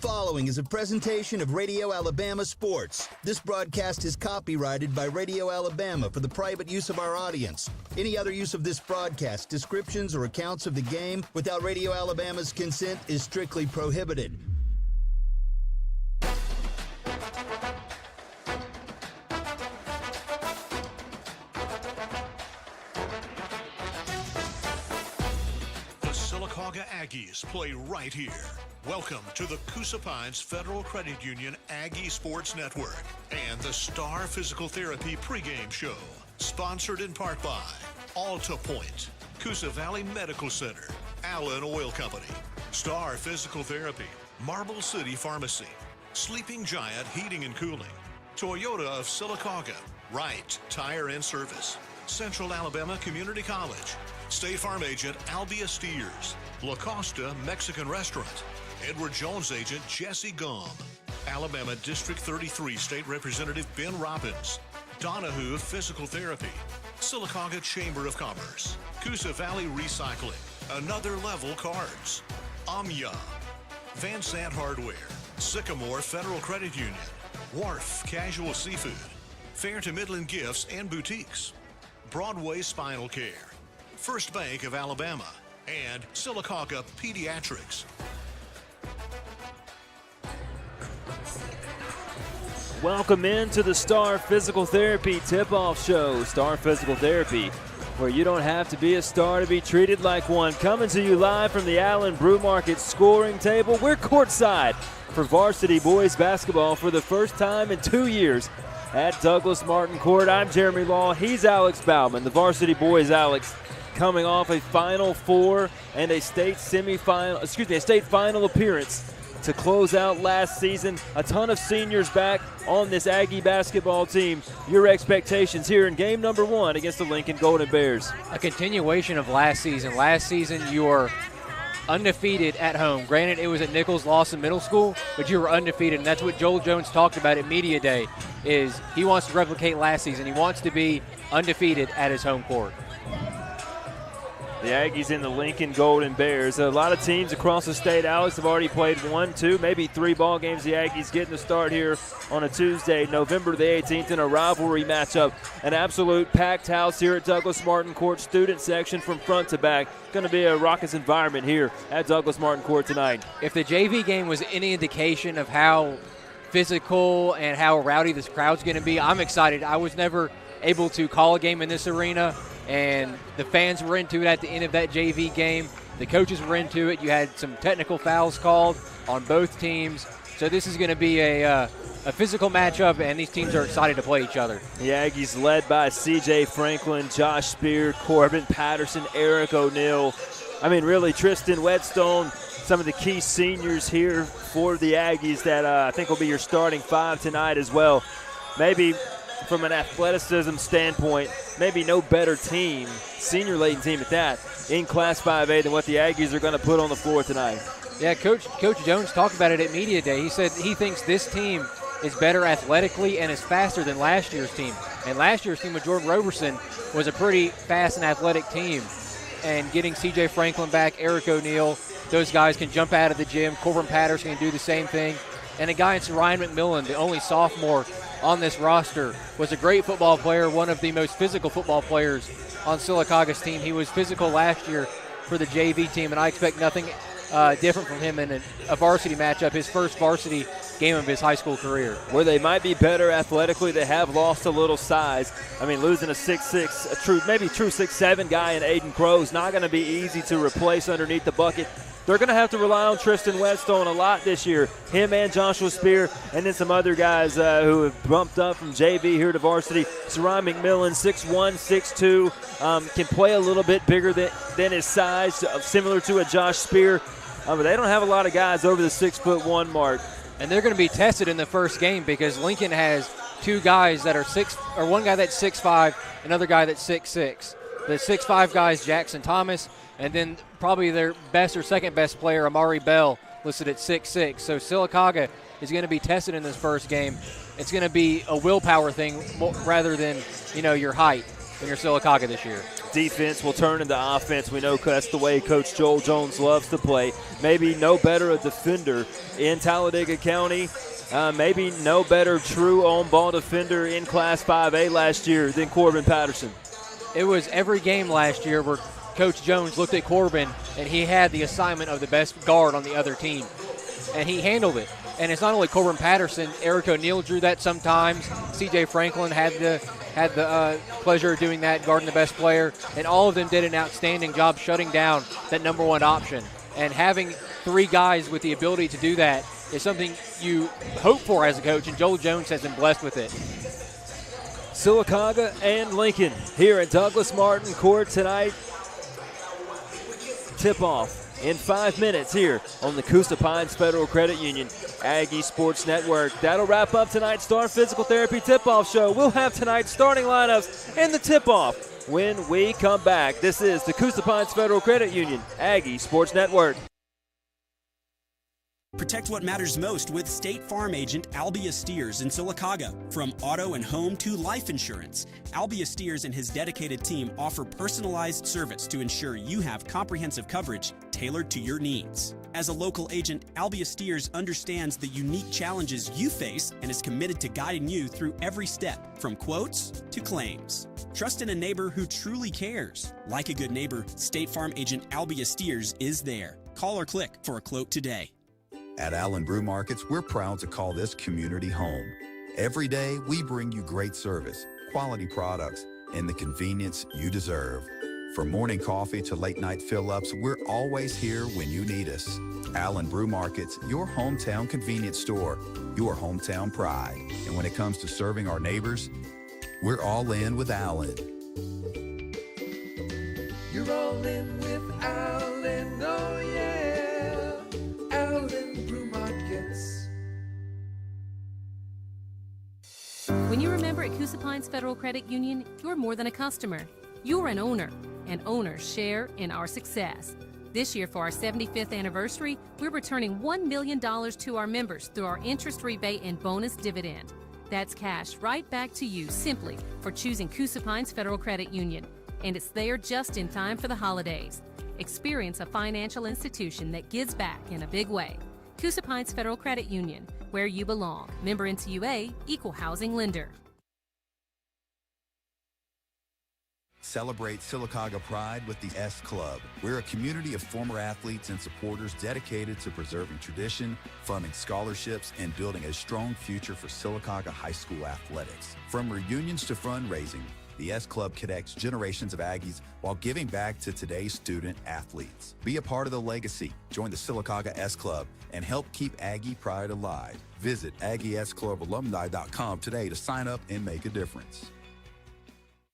following is a presentation of Radio Alabama Sports. This broadcast is copyrighted by Radio Alabama for the private use of our audience. Any other use of this broadcast, descriptions, or accounts of the game without Radio Alabama's consent is strictly prohibited. The Sylacauga Aggies play right here. Welcome to the Coosa Pines Federal Credit Union Aggie Sports Network and the Star Physical Therapy pregame show, sponsored in part by Alta Point, Coosa Valley Medical Center, Allen Oil Company, Star Physical Therapy, Marble City Pharmacy, Sleeping Giant Heating and Cooling, Toyota of Sylacauga, Wright Tire and Service, Central Alabama Community College, State Farm agent Albia Steers, La Costa Mexican Restaurant, Edward Jones agent Jesse Gum, Alabama District 33 State Representative Ben Robbins, Donahue Physical Therapy, Sylacauga Chamber of Commerce, Coosa Valley Recycling, Another Level Cards, Amya, Van Sant Hardware, Sycamore Federal Credit Union, Wharf Casual Seafood, Fair to Midland Gifts and Boutiques, Broadway Spinal Care, First Bank of Alabama, and Sylacauga Pediatrics. Welcome into the Star Physical Therapy Tip-Off Show. Star Physical Therapy, where you don't have to be a star to be treated like one. Coming to you live from the Allen Brew Market scoring table. We're courtside for varsity boys basketball for the first time in 2 years at Douglas Martin Court. I'm Jeremy Law. He's Alex Bauman. The varsity boys, Alex, coming off a Final Four and a state final appearance to close out last season. A ton of seniors back on this Aggie basketball team. Your expectations here in game number 1 against the Lincoln Golden Bears? A continuation of last season. Last season, you were undefeated at home. Granted, it was at Nichols Lawson Middle School, but you were undefeated, and that's what Joel Jones talked about at Media Day, is he wants to replicate last season. He wants to be undefeated at his home court. The Aggies and the Lincoln Golden Bears. A lot of teams across the state, Alex, have already played 1, 2, maybe 3 ball games. The Aggies getting the start here on a Tuesday, November the 18th, in a rivalry matchup. An absolute packed house here at Douglas Martin Court, student section from front to back. Going to be a raucous environment here at Douglas Martin Court tonight. If the JV game was any indication of how physical and how rowdy this crowd's going to be, I'm excited. I was never able to call a game in this arena, and the fans were into it at the end of that JV game. The coaches were into it. You had some technical fouls called on both teams. So this is going to be a physical matchup, and these teams are excited to play each other. The Aggies led by C.J. Franklin, Josh Spear, Corbin Patterson, Eric O'Neill. I mean, really, Tristan Whetstone, some of the key seniors here for the Aggies that I think will be your starting 5 tonight as well. Maybe from an athleticism standpoint, maybe no better team, senior-laden team at that, in Class 5A than what the Aggies are going to put on the floor tonight. Yeah, Coach Jones talked about it at Media Day. He said he thinks this team is better athletically and is faster than last year's team. And last year's team with Jordan Roberson was a pretty fast and athletic team. And getting C.J. Franklin back, Eric O'Neill, those guys can jump out of the gym. Corbin Patterson can do the same thing. And a guy in Ryan McMillan, the only sophomore on this roster, was a great football player, one of the most physical football players on Sylacauga's team. He was physical last year for the JV team, and I expect nothing different from him in a varsity matchup, his first varsity game of his high school career. Where they might be better athletically, they have lost a little size. I mean, losing a 6'6", maybe true 6'7" guy in Aiden Crow is not going to be easy to replace underneath the bucket. They're going to have to rely on Tristan Whetstone a lot this year, him and Joshua Spear, and then some other guys who have bumped up from JV here to varsity. Sarai McMillan, 6'1", 6'2", can play a little bit bigger than his size, similar to a Josh Spear. But they don't have a lot of guys over the 6'1" mark. And they're going to be tested in the first game because Lincoln has 2 guys that are one guy that's 6'5", another guy that's 6'6". The 6'5" guy is Jackson Thomas, and then probably their best or second best player, Amari Bell, listed at 6'6". So Sylacauga is going to be tested in this first game. It's going to be a willpower thing rather than, your height when you're Sylacauga this year. defense will turn into offense. We know that's the way Coach Joel Jones loves to play. Maybe no better a defender in Talladega County. Maybe no better true on-ball defender in Class 5A last year than Corbin Patterson. It was every game last year where Coach Jones looked at Corbin and he had the assignment of the best guard on the other team, and he handled it. And it's not only Corbin Patterson. Eric O'Neill drew that sometimes. C.J. Franklin had the pleasure of doing that, guarding the best player. And all of them did an outstanding job shutting down that number one option. And having three guys with the ability to do that is something you hope for as a coach, and Joel Jones has been blessed with it. Sylacauga and Lincoln here at Douglas Martin Court tonight. Tip-off in 5 minutes here on the Coosa Pines Federal Credit Union Aggie Sports Network. That'll wrap up tonight's Star Physical Therapy Tip-Off Show. We'll have tonight's starting lineups and the tip-off when we come back. This is the Coosa Pines Federal Credit Union Aggie Sports Network. Protect what matters most with State Farm agent Albia Steers in Sylacauga. From auto and home to life insurance, Albia Steers and his dedicated team offer personalized service to ensure you have comprehensive coverage tailored to your needs. As a local agent, Albia Steers understands the unique challenges you face and is committed to guiding you through every step, from quotes to claims. Trust in a neighbor who truly cares. Like a good neighbor, State Farm agent Albia Steers is there. Call or click for a quote today. At Allen Brew Markets, we're proud to call this community home. Every day, we bring you great service, quality products, and the convenience you deserve. From morning coffee to late-night fill-ups, we're always here when you need us. Allen Brew Markets, your hometown convenience store, your hometown pride. And when it comes to serving our neighbors, we're all in with Allen. You're all in with Allen, oh yeah, Allen Brew Markets. When you remember at Coosa Pines Federal Credit Union, you're more than a customer. You're an owner, and owners share in our success. This year, for our 75th anniversary, we're returning $1 million to our members through our interest rebate and bonus dividend. That's cash right back to you simply for choosing Coosa Pines Federal Credit Union. And it's there just in time for the holidays. Experience a financial institution that gives back in a big way. Coosa Pines Federal Credit Union, where you belong. Member NCUA, Equal Housing Lender. Celebrate Sylacauga pride with the S Club. We're a community of former athletes and supporters dedicated to preserving tradition, funding scholarships, and building a strong future for Sylacauga High School athletics. From reunions to fundraising, the S Club connects generations of Aggies while giving back to today's student athletes. Be a part of the legacy. Join the Sylacauga S Club and help keep Aggie pride alive. Visit AggieSClubAlumni.com today to sign up and make a difference.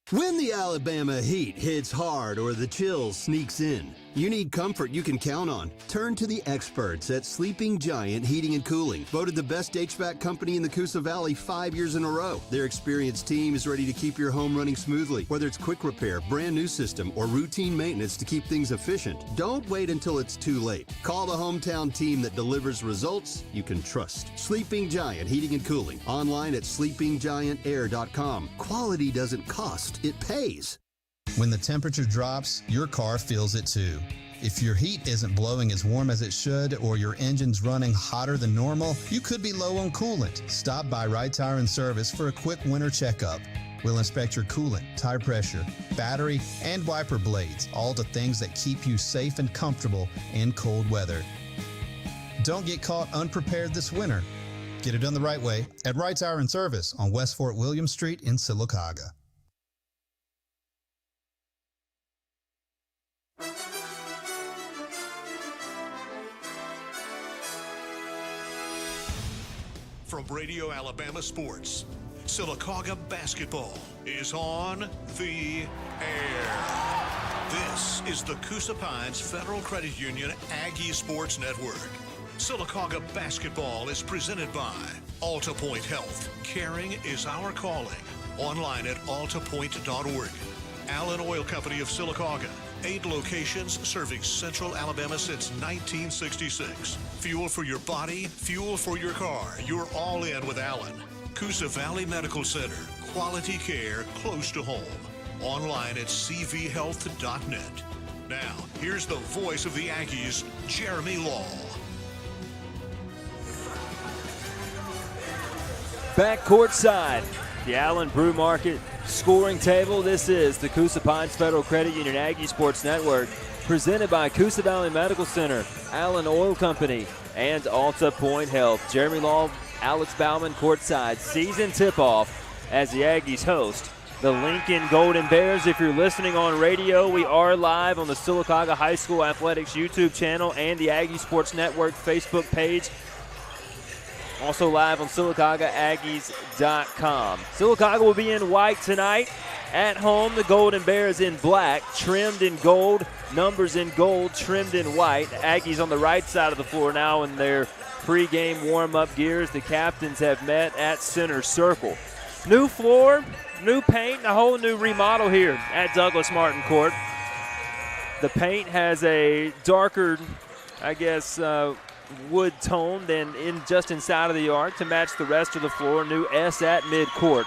When the Alabama heat hits hard or the chill sneaks in, you need comfort you can count on. Turn to the experts at Sleeping Giant Heating and Cooling, voted the best HVAC company in the Coosa Valley 5 years in a row. Their experienced team is ready to keep your home running smoothly, whether it's quick repair, brand new system, or routine maintenance to keep things efficient. Don't wait until it's too late. Call the hometown team that delivers results you can trust. Sleeping Giant Heating and Cooling, online at sleepinggiantair.com. Quality doesn't cost, it pays. When the temperature drops, your car feels it too. If your heat isn't blowing as warm as it should or your engine's running hotter than normal, you could be low on coolant. Stop by Right Tire and Service for a quick winter checkup. We'll inspect your coolant, tire pressure, battery, and wiper blades, all the things that keep you safe and comfortable in cold weather. Don't get caught unprepared this winter. Get it done the right way at Right Tire and Service on West Fort William Street in Sylacauga. From Radio Alabama Sports, Sylacauga basketball is on the air. This is the Coosa Pines Federal Credit Union Aggie Sports Network. Sylacauga basketball is presented by Alta Point Health. Caring is our calling. Online at altapoint.org. Allen Oil Company of Sylacauga. 8 locations serving Central Alabama since 1966. Fuel for your body, fuel for your car. You're all in with Allen. Coosa Valley Medical Center. Quality care close to home. online at cvhealth.net. Now, here's the voice of the Aggies, Jeremy Law. Back courtside, the Allen Brew Market scoring table. This is the Coosa Pines Federal Credit Union Aggie Sports Network, presented by Coosa Valley Medical Center, Allen Oil Company, and Alta Point Health. Jeremy Law, Alex Bauman courtside. Season tip-off as the Aggies host the Lincoln Golden Bears. If you're listening on radio, we are live on the Sylacauga High School Athletics YouTube channel and the Aggie Sports Network Facebook page. Also live on SylacaugaAggies.com. Sylacauga will be in white tonight. At home, the Golden Bears in black, trimmed in gold, numbers in gold, trimmed in white. Aggies on the right side of the floor now in their pregame warm-up gears. The captains have met at center circle. New floor, new paint, and a whole new remodel here at Douglas Martin Court. The paint has a darker, wood tone than just inside of the arc to match the rest of the floor. New S at midcourt.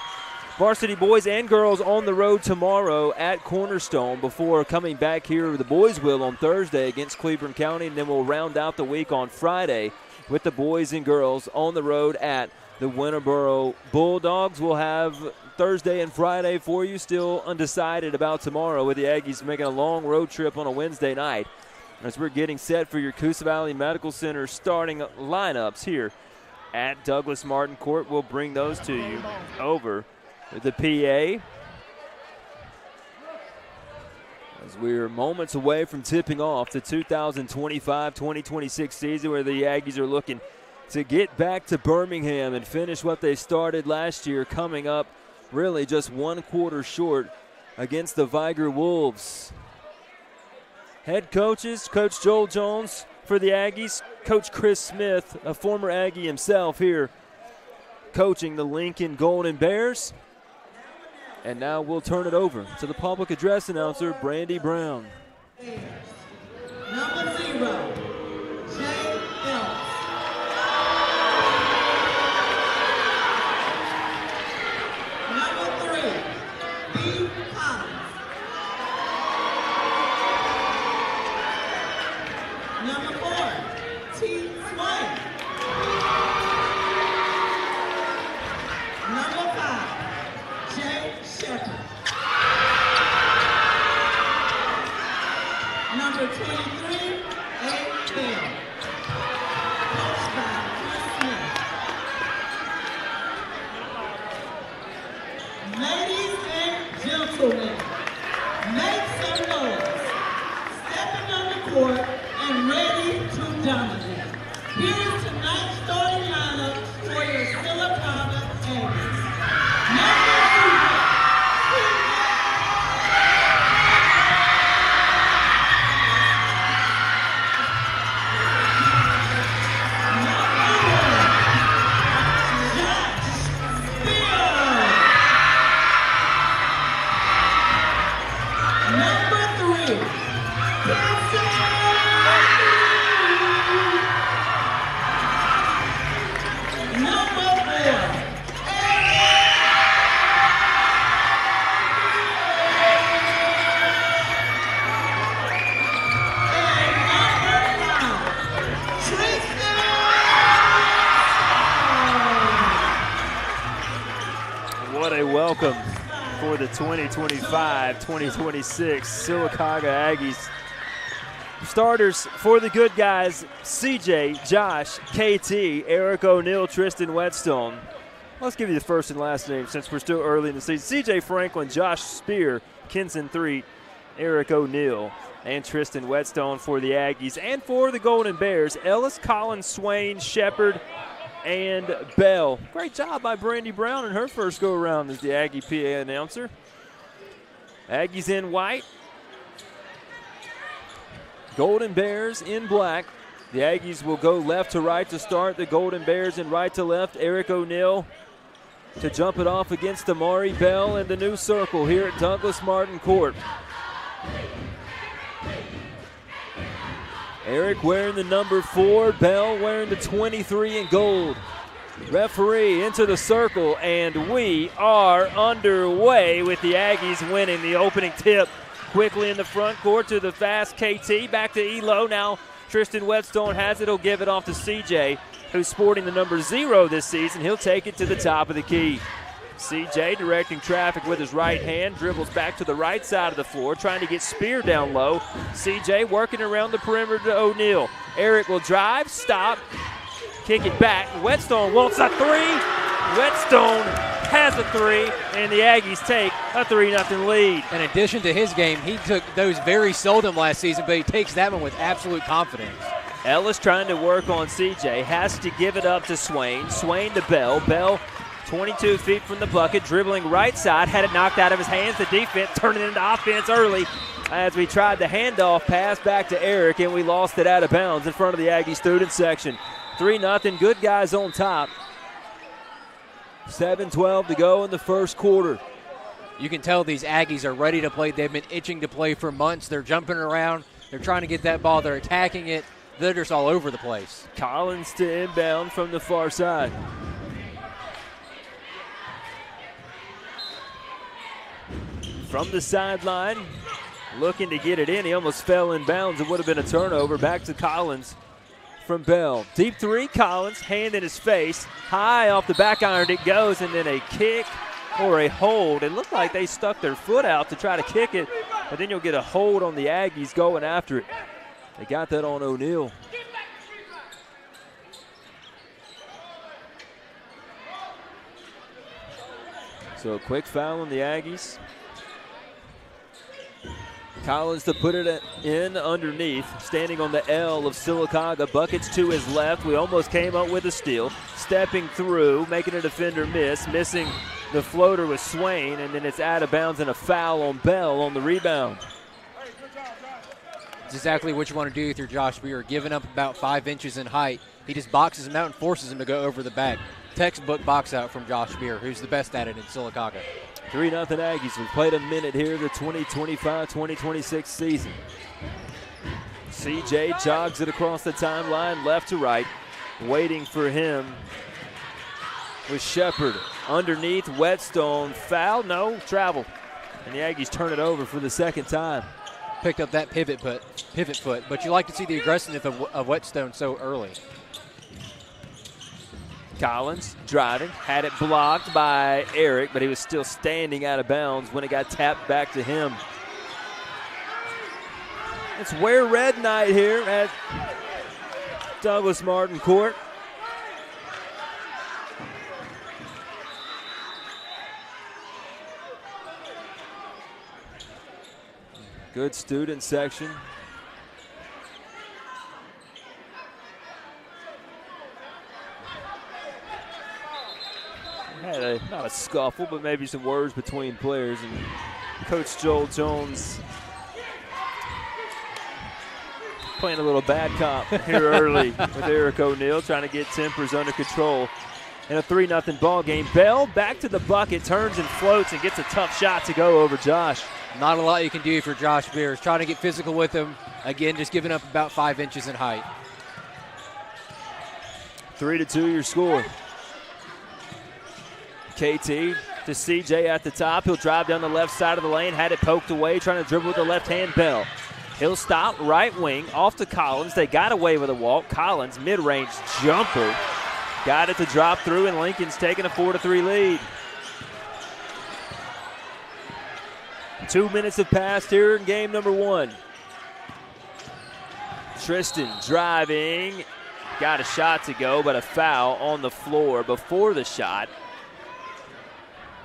Varsity boys and girls on the road tomorrow at Cornerstone before coming back here. The boys will on Thursday against Cleveland County, and then we'll round out the week on Friday with the boys and girls on the road at the Winterboro Bulldogs. We'll have Thursday and Friday for you, still undecided about tomorrow, with the Aggies making a long road trip on a Wednesday night as we're getting set for your Coosa Valley Medical Center starting lineups here at Douglas Martin Court. We'll bring those to you over the PA as we're moments away from tipping off the 2025-2026 season, where the Aggies are looking to get back to Birmingham and finish what they started last year, coming up really just one quarter short against the Viger Wolves. Head coaches, Coach Joel Jones for the Aggies, Coach Chris Smith, a former Aggie himself, here coaching the Lincoln Golden Bears. And now we'll turn it over to the public address announcer, Brandy Brown. Number 0, Jay Ellis. Number 3, B. Collins. Number 4, T. Swain. Number 5, Jay Shepard. Number 23, A. Bell. Coached by Chris Smith. Ladies and gentlemen, make some noise. Stepping on the court and ready to dominate. Here is tonight's starting lineup for your Sylacauga Aggies. Number 2025-2026 Sylacauga Aggies. Starters for the good guys: CJ, Josh, KT, Eric O'Neill, Tristan Whetstone. Let's give you the first and last name since we're still early in the season. CJ Franklin, Josh Spear, Kenson Threet, Eric O'Neill, and Tristan Whetstone for the Aggies. And for the Golden Bears, Ellis, Collins, Swain, Shepard, and Bell. Great job by Brandy Brown in her first go-around as the Aggie PA announcer. Aggies in white. Golden Bears in black. The Aggies will go left to right to start. The Golden Bears in right to left. Eric O'Neill to jump it off against Amari Bell in the new circle here at Douglas Martin Court. Eric wearing the number 4, Bell wearing the 23 in gold. Referee into the circle, and we are underway with the Aggies winning the opening tip. Quickly in the front court to the fast KT, back to Elo. Now Tristan Whetstone has it. He'll give it off to CJ, who's sporting the number 0 this season. He'll take it to the top of the key. CJ directing traffic with his right hand, dribbles back to the right side of the floor, trying to get Spear down low. CJ working around the perimeter to O'Neal. Eric will drive, stop, kick it back. Whetstone wants a 3. Whetstone has a 3, and the Aggies take a 3-0 lead. In addition to his game, he took those very seldom last season, but he takes that one with absolute confidence. Ellis trying to work on CJ, has to give it up to Swain. Swain to Bell. Bell 22 feet from the bucket, dribbling right side, had it knocked out of his hands. The defense turning it into offense early as we tried the handoff pass back to Eric, and we lost it out of bounds in front of the Aggie student section. 3-0, good guys on top. 7:12 to go in the first quarter. You can tell these Aggies are ready to play. They've been itching to play for months. They're jumping around. They're trying to get that ball. They're attacking it. They're just all over the place. Collins to inbound from the far side. From the sideline, looking to get it in. He almost fell in bounds. It would have been a turnover. Back to Collins from Bell. Deep 3, Collins, hand in his face. High off the back iron it goes, and then a kick or a hold. It looked like they stuck their foot out to try to kick it, but then you'll get a hold on the Aggies going after it. They got that on O'Neal. So a quick foul on the Aggies. Collins to put it in underneath, standing on the L of Sylacauga. Buckets to his left. We almost came up with a steal. Stepping through, making a defender miss. Missing the floater with Swain, and then it's out of bounds and a foul on Bell on the rebound. It's exactly what you want to do with your Josh Beer. Giving up about 5 inches in height. He just boxes him out and forces him to go over the back. Textbook box out from Josh Beer, who's the best at it in Sylacauga. 3-0 Aggies. We've played a minute here, the 2025-2026 season. CJ jogs it across the timeline, left to right. Waiting for him with Shepard. Underneath, Whetstone. Foul? No, travel. And the Aggies turn it over for the second time. Picked up that pivot foot, but you like to see the aggressiveness of Whetstone so early. Collins driving, had it blocked by Eric, but he was still standing out of bounds when it got tapped back to him. It's Wear Red night here at Douglas Martin Court. Good student section. Had not a scuffle, but maybe some words between players. And Coach Joel Jones playing a little bad cop here early with Eric O'Neal, trying to get tempers under control in a 3-0 ball game. Bell back to the bucket, turns and floats and gets a tough shot to go over Josh. Not a lot you can do for Josh Beers. Trying to get physical with him. Again, just giving up about 5 inches in height. 3-2 your score. KT to CJ at the top. He'll drive down the left side of the lane. Had it poked away, trying to dribble with the left hand. Bell. He'll stop right wing off to Collins. They got away with a walk. Collins, mid-range jumper. Got it to drop through, and Lincoln's taking a 4-3 lead. 2 minutes have passed here in game number 1. Tristan driving. Got a shot to go, but a foul on the floor before the shot.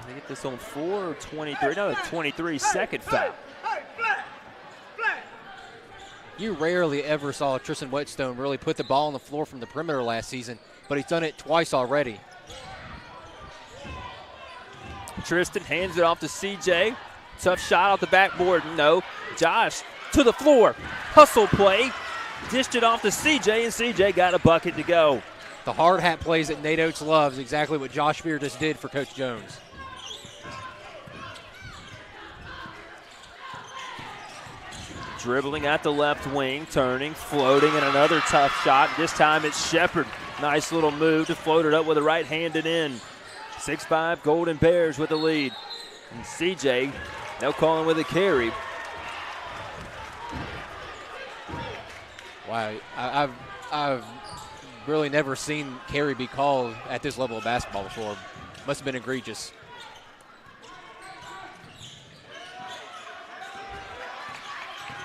They get this on 4 or 23? No, 23, second foul. You rarely ever saw Tristan Whetstone really put the ball on the floor from the perimeter last season, but he's done it twice already. Tristan hands it off to CJ. Tough shot off the backboard. No. Josh to the floor. Hustle play. Dished it off to CJ, and CJ got a bucket to go. The hard hat plays that Nate Oates loves, exactly what Josh Beer just did for Coach Jones. Dribbling at the left wing, turning, floating, and another tough shot. This time it's Shepard Nice little move to float it up with a right-handed in. 6-5 Golden Bears with the lead. And CJ now calling with a carry. Wow, I've really never seen carry be called at this level of basketball before. Must have been egregious.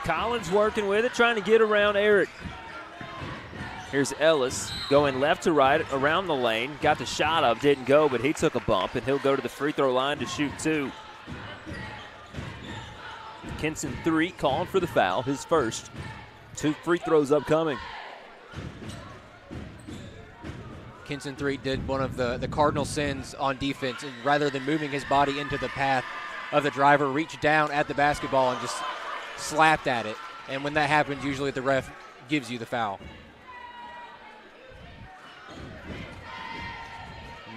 Collins working with it, trying to get around Eric. Here's Ellis going left to right around the lane. Got the shot up, didn't go, but he took a bump, and he'll go to the free throw line to shoot 2. Kinson 3 calling for the foul, his first. 2 free throws upcoming. Kinson 3 did one of the cardinal sins on defense, and rather than moving his body into the path of the driver, reached down at the basketball and just slapped at it. And when that happens, usually the ref gives you the foul.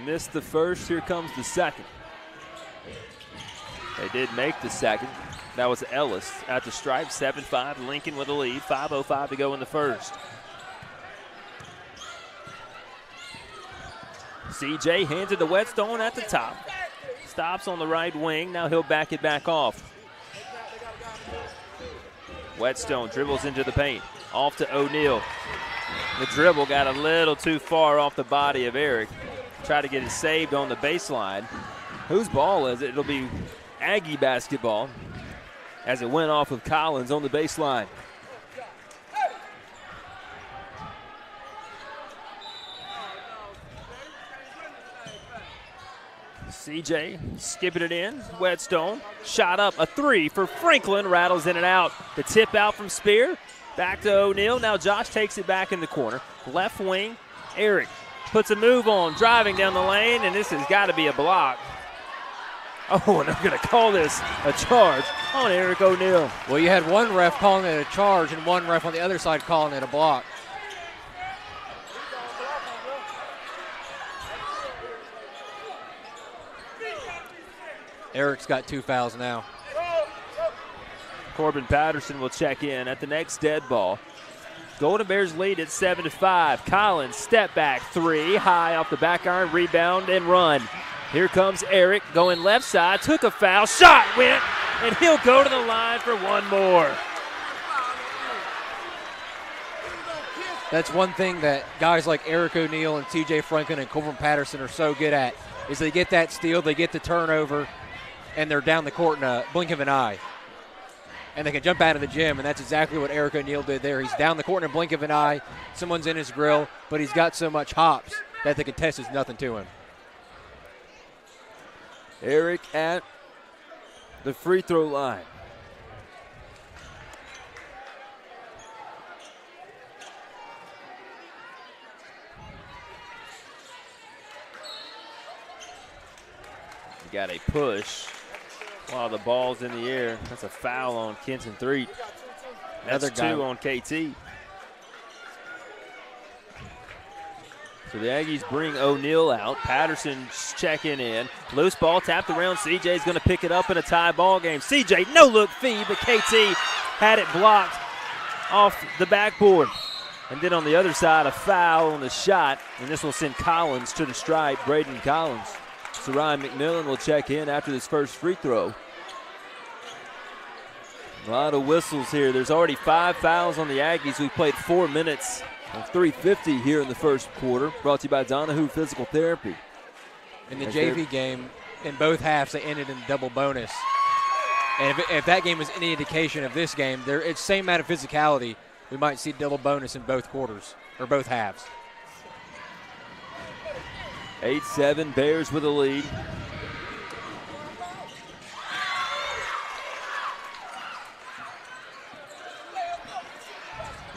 Missed the first, here comes the second. They did make the second. That was Ellis at the stripe, 7-5, Lincoln with a lead, 5:05 to go in the first. CJ hands it to Whetstone at the top. Stops on the right wing, now he'll back it back off. Whetstone dribbles into the paint, off to O'Neal. The dribble got a little too far off the body of Eric. Try to get it saved on the baseline. Whose ball is it? It'll be Aggie basketball as it went off of Collins on the baseline. CJ skipping it in. Whetstone shot up a 3 for Franklin. Rattles in and out. The tip out from Spear. Back to O'Neal. Now Josh takes it back in the corner. Left wing, Eric puts a move on, driving down the lane, and this has got to be a block. Oh, and I'm going to call this a charge on Eric O'Neal. Well, you had one ref calling it a charge and one ref on the other side calling it a block. Eric's got 2 fouls now. Corbin Patterson will check in at the next dead ball. Golden Bears lead at 7-5. Collins, step back 3, high off the back iron, rebound and run. Here comes Eric going left side, took a foul, shot went, and he'll go to the line for one more. That's one thing that guys like Eric O'Neal and TJ Franklin and Corbin Patterson are so good at, is they get that steal, they get the turnover, and they're down the court in a blink of an eye. And they can jump out of the gym, and that's exactly what Eric O'Neal did there. He's down the court in a blink of an eye. Someone's in his grill, but he's got so much hops that the contest is nothing to him. Eric at the free throw line. You got a push while the ball's in the air. That's a foul on Kinson 3. That's 2 on KT. So the Aggies bring O'Neal out. Patterson's checking in. Loose ball tapped around. CJ's going to pick it up in a tie ball game. CJ, no look feed, but KT had it blocked off the backboard. And then on the other side, a foul on the shot, and this will send Collins to the stripe, Braden Collins. So Ryan McMillan will check in after this first free throw. A lot of whistles here. There's already 5 fouls on the Aggies. We played 4 minutes of 3:50 here in the first quarter. Brought to you by Donahue Physical Therapy. In the JV game, in both halves, they ended in double bonus. And if that game is any indication of this game, it's same amount of physicality. We might see double bonus in both quarters, or both halves. 8-7, Bears with a lead.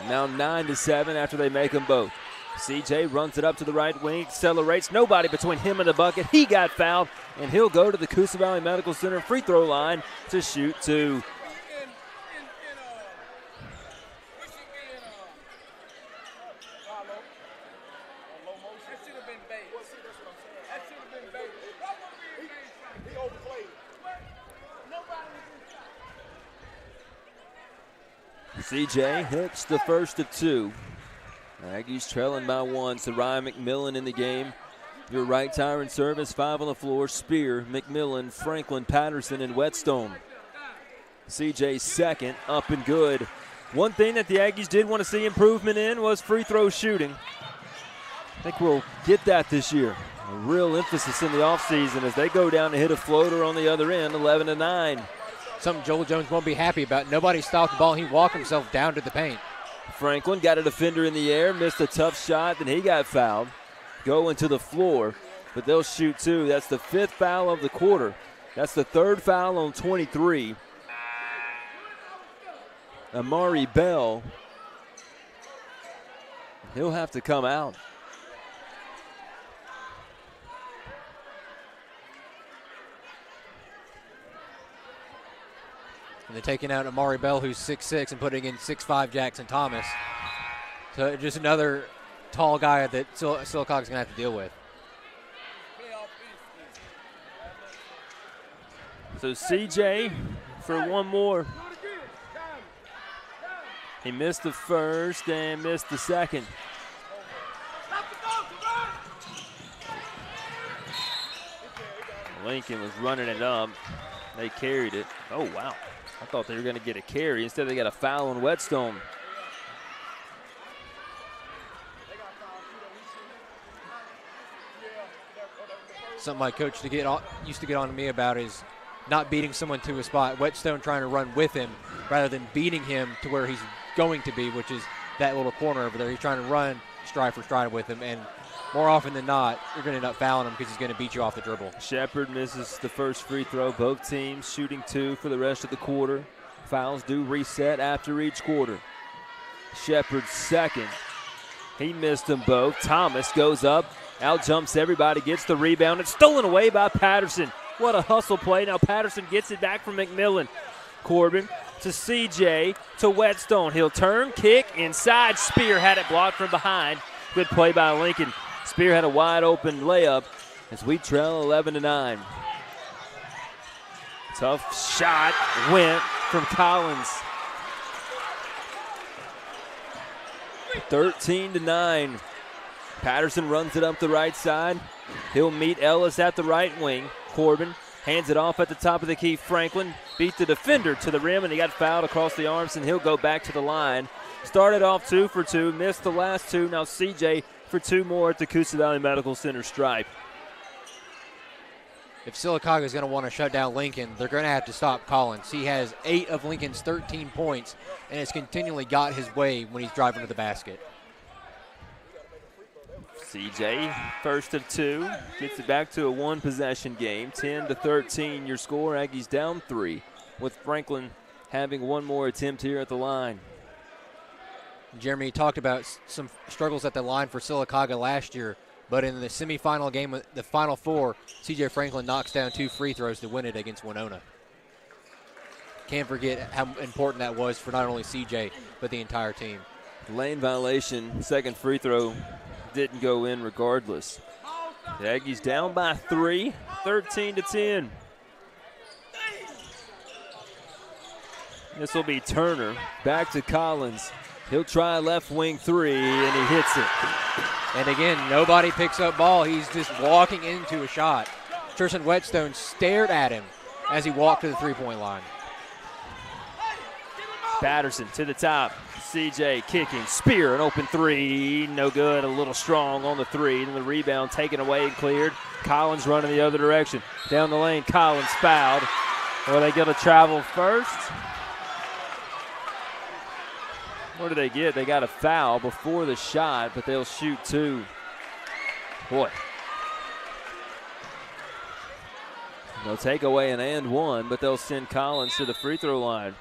Now 9-7 after they make them both. CJ runs it up to the right wing, accelerates. Nobody between him and the bucket. He got fouled, and he'll go to the Coosa Valley Medical Center free throw line to shoot 2. CJ hits the first of 2. Aggies trailing by 1. So Ryan McMillan in the game. Your right tire and service, 5 on the floor. Spear, McMillan, Franklin, Patterson, and Whetstone. CJ second, up and good. One thing that the Aggies did want to see improvement in was free throw shooting. I think we'll get that this year. A real emphasis in the offseason as they go down to hit a floater on the other end, 11-9. Something Joel Jones won't be happy about. Nobody stopped the ball. He walked himself down to the paint. Franklin got a defender in the air, missed a tough shot, then he got fouled. Going to the floor, but they'll shoot 2. That's the 5th foul of the quarter. That's the 3rd foul on 23. Amari Bell, he'll have to come out. And they're taking out Amari Bell, who's 6'6", and putting in 6'5" Jackson Thomas. So just another tall guy that Sylacauga's going to have to deal with. So CJ for one more. He missed the first and missed the second. Lincoln was running it up. They carried it. Oh, wow. I thought they were going to get a carry. Instead, they got a foul on Whetstone. Something my coach used to get on to me about is not beating someone to a spot. Whetstone trying to run with him rather than beating him to where he's going to be, which is that little corner over there. He's trying to run stride for stride with him, and more often than not, you're going to end up fouling him because he's going to beat you off the dribble. Shepard misses the first free throw. Both teams shooting 2 for the rest of the quarter. Fouls do reset after each quarter. Shepard second. He missed them both. Thomas goes up, out jumps everybody, gets the rebound. It's stolen away by Patterson. What a hustle play. Now Patterson gets it back from McMillan. Corbin to CJ to Whetstone. He'll turn, kick, inside. Spear had it blocked from behind. Good play by Lincoln. Spear had a wide open layup as we trail 11-9. Tough shot went from Collins. 13-9. Patterson runs it up the right side. He'll meet Ellis at the right wing. Corbin hands it off at the top of the key. Franklin beat the defender to the rim, and he got fouled across the arms, and he'll go back to the line. Started off 2 for 2, missed the last 2. Now CJ for 2 more at the Coosa Valley Medical Center stripe. If Sylacauga is going to want to shut down Lincoln, they're going to have to stop Collins. He has 8 of Lincoln's 13 points and has continually got his way when he's driving to the basket. CJ, first of 2, gets it back to a 1-possession game. 10-13 your score. Aggies down 3 with Franklin having 1 more attempt here at the line. Jeremy talked about some struggles at the line for Sylacauga last year, but in the semifinal game, the Final Four, C.J. Franklin knocks down 2 free throws to win it against Winona. Can't forget how important that was for not only C.J., but the entire team. Lane violation, second free throw didn't go in regardless. The Aggies down by 3, 13-10. This will be Turner, back to Collins. He'll try left wing 3, and he hits it. And again, nobody picks up ball. He's just walking into a shot. Tristan Whetstone stared at him as he walked to the three-point line. Patterson to the top. CJ kicking. Spear, an open 3. No good. A little strong on the 3. And the rebound taken away and cleared. Collins running the other direction. Down the lane, Collins fouled. Are they going to travel first? What do they get? They got a foul before the shot, but they'll shoot 2. Boy. They'll take away an and 1, but they'll send Collins to the free throw line.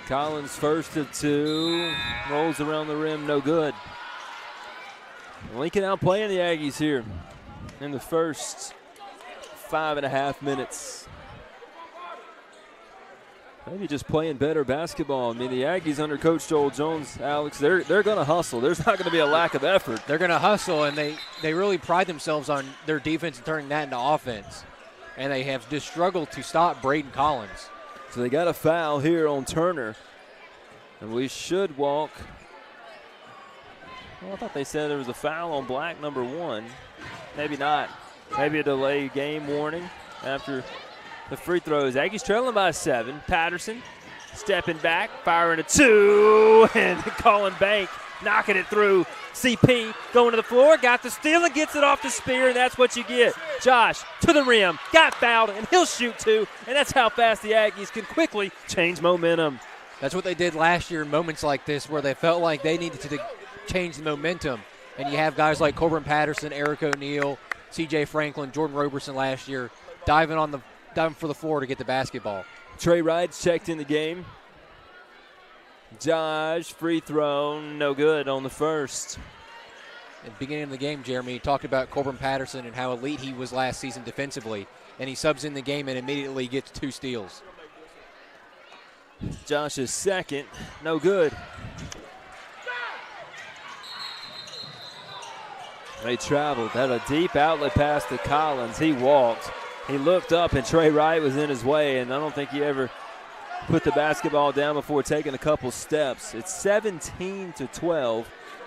Collins first of 2, rolls around the rim, no good. Lincoln outplaying the Aggies here in the first 5.5 minutes. Maybe just playing better basketball. I mean, the Aggies under Coach Joel Jones, Alex, they're going to hustle. There's not going to be a lack of effort. They're going to hustle, and they really pride themselves on their defense and turning that into offense. And they have just struggled to stop Braden Collins. So they got a foul here on Turner. And we should walk. Well, I thought they said there was a foul on Black, number 1. Maybe not. Maybe a delay game warning after the free throws. Aggies trailing by 7. Patterson stepping back, firing a 2, and Colin Bank knocking it through. CP going to the floor, got the steal and gets it off the spear, and that's what you get. Josh to the rim, got fouled, and he'll shoot 2, and that's how fast the Aggies can quickly change momentum. That's what they did last year in moments like this where they felt like they needed to change the momentum. And you have guys like Corbin Patterson, Eric O'Neal, C.J. Franklin, Jordan Roberson last year diving for the floor to get the basketball. Trey Wright's checked in the game. Josh, free throw, no good on the first. At the beginning of the game, Jeremy, you talked about Corbin Patterson and how elite he was last season defensively. And he subs in the game and immediately gets 2 steals. Josh's second, no good. They traveled, had a deep outlet pass to Collins. He walked. He looked up, and Trey Wright was in his way, and I don't think he ever put the basketball down before taking a couple steps. It's 17-12.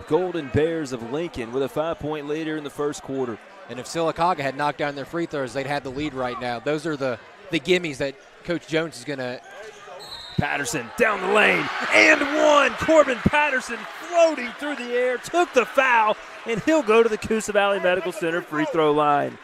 Golden Bears of Lincoln with a 5-point lead here in the first quarter. And if Sylacauga had knocked down their free throws, they'd have the lead right now. Those are the gimmies that Coach Jones is going to. Patterson down the lane, and 1. Corbin Patterson floating through the air, took the foul, and he'll go to the Coosa Valley Medical Center free throw line.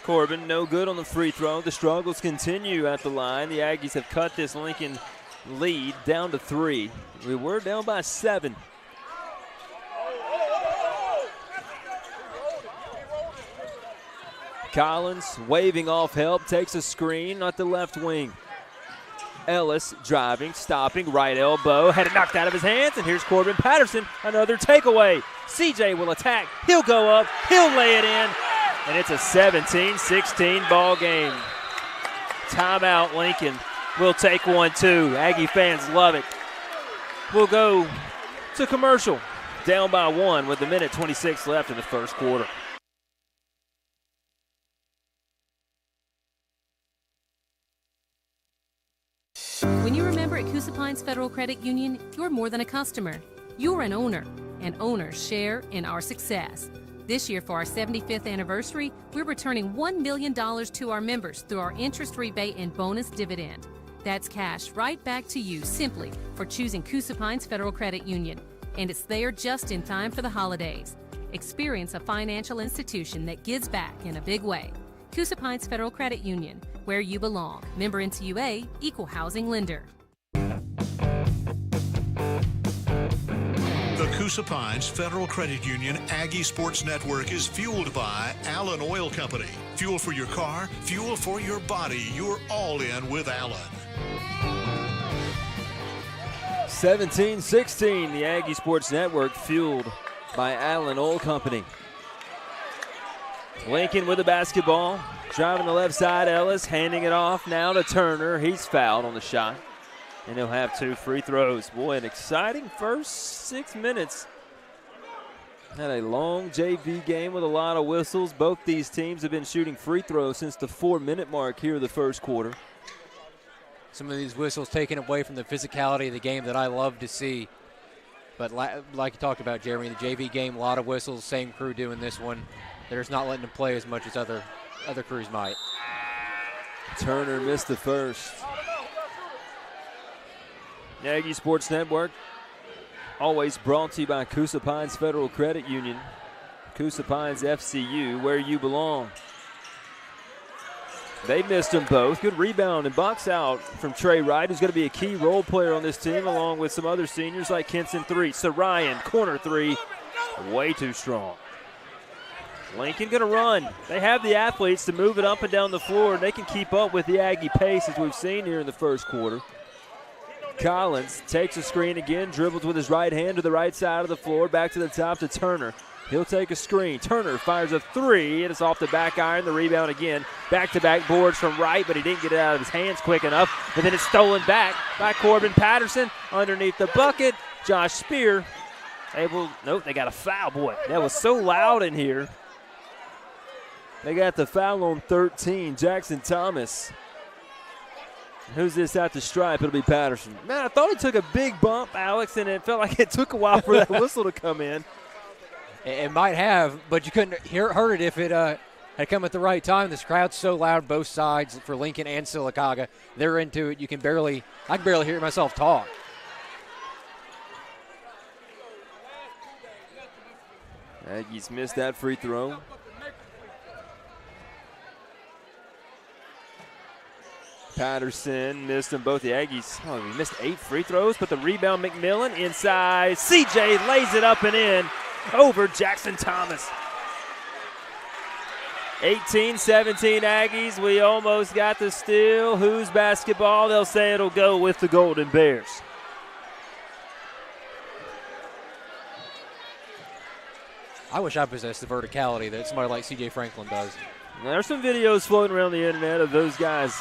Corbin, no good on the free throw. The struggles continue at the line. The Aggies have cut this Lincoln lead down to 3. We were down by 7. Collins waving off help, takes a screen at the left wing. Ellis driving, stopping, right elbow, had it knocked out of his hands, and here's Corbin Patterson, another takeaway. CJ will attack, he'll go up, he'll lay it in, and it's a 17-16 ball game. Timeout, Lincoln. We'll take 1, too. Aggie fans love it. We'll go to commercial. Down by 1 with 1:26 left in the first quarter. When you remember at Coosa Pines Federal Credit Union, you're more than a customer. You're an owner, and owners share in our success. This year, for our 75th anniversary, we're returning $1 million to our members through our interest rebate and bonus dividend. That's cash right back to you simply for choosing Coosa Pines Federal Credit Union. And it's there just in time for the holidays. Experience a financial institution that gives back in a big way. Coosa Pines Federal Credit Union, where you belong. Member NCUA, Equal Housing Lender. The Coosa Pines Federal Credit Union Aggie Sports Network is fueled by Allen Oil Company. Fuel for your car, fuel for your body. You're all in with Allen. 17-16, the Aggie Sports Network fueled by Allen Oil Company. Lincoln with the basketball, driving the left side, Ellis handing it off now to Turner. He's fouled on the shot, and he'll have 2 free throws. Boy, an exciting first 6 minutes. Had a long JV game with a lot of whistles. Both these teams have been shooting free throws since the 4-minute mark here in the first quarter. Some of these whistles taken away from the physicality of the game that I love to see. But like you talked about, Jeremy, the JV game, a lot of whistles, same crew doing this one. They're just not letting them play as much as other crews might. Turner missed the first. The Aggie Sports Network, always brought to you by Coosa Pines Federal Credit Union. Coosa Pines FCU, where you belong. They missed them both. Good rebound and box out from Trey Wright, who's going to be a key role player on this team, along with some other seniors like Kenson 3. Sarayan, corner 3, way too strong. Lincoln going to run. They have the athletes to move it up and down the floor, and they can keep up with the Aggie pace as we've seen here in the first quarter. Collins takes a screen again, dribbles with his right hand to the right side of the floor, back to the top to Turner. He'll take a screen. Turner fires a three, and it's off the back iron. The rebound again. Back-to-back boards from right, but he didn't get it out of his hands quick enough. And then it's stolen back by Corbin Patterson underneath the bucket. Josh Spear nope, they got a foul. Boy, that was so loud in here. They got the foul on 13, Jackson Thomas. Who's this at the stripe? It'll be Patterson. Man, I thought he took a big bump, Alex, and it felt like it took a while for that whistle to come in. It might have, but you couldn't heard it if it had come at the right time. This crowd's so loud, both sides for Lincoln and Sylacauga. They're into it. I can barely hear myself talk. Aggies missed that free throw. Patterson missed them both. The Aggies, he missed 8 free throws, but the rebound, McMillan inside. CJ lays it up and in over Jackson Thomas. 18-17 Aggies. We almost got the steal. Who's basketball? They'll say it'll go with the Golden Bears. I wish I possessed the verticality that somebody like C.J. Franklin does. Now, there's some videos floating around the internet of those guys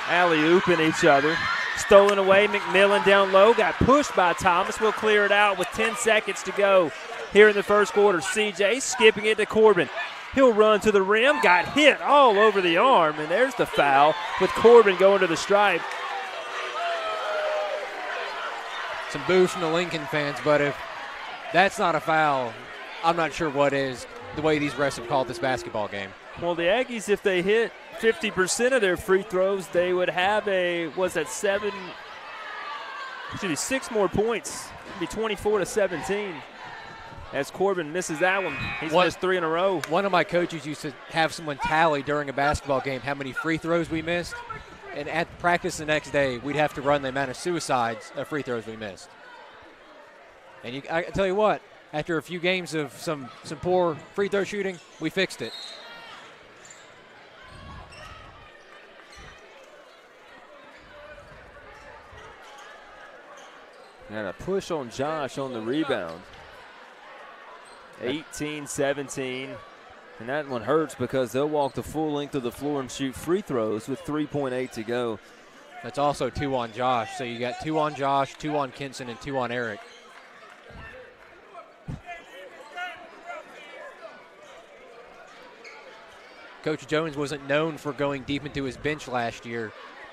alley-ooping each other. Stolen away, McMillan down low, got pushed by Thomas. We'll clear it out with 10 seconds to go here in the first quarter. C.J. skipping it to Corbin. He'll run to the rim, got hit all over the arm, and there's the foul with Corbin going to the stripe. Some boos from the Lincoln fans, but if that's not a foul, I'm not sure what is, the way these refs have called this basketball game. Well, the Aggies, if they hit 50% of their free throws, they would have 6 more points. It'd be 24-17. As Corbin misses that one. He's missed 3 in a row. One of my coaches used to have someone tally during a basketball game how many free throws we missed. And at practice the next day, we'd have to run the amount of suicides of free throws we missed. And I tell you what, after a few games of some poor free throw shooting, we fixed it. And a push on Josh on the rebound. 18-17. And that one hurts because they'll walk the full length of the floor and shoot free throws with 3.8 to go. That's also 2 on Josh. So you got 2 on Josh, 2 on Kinson, and 2 on Eric. Coach Jones wasn't known for going deep into his bench last year,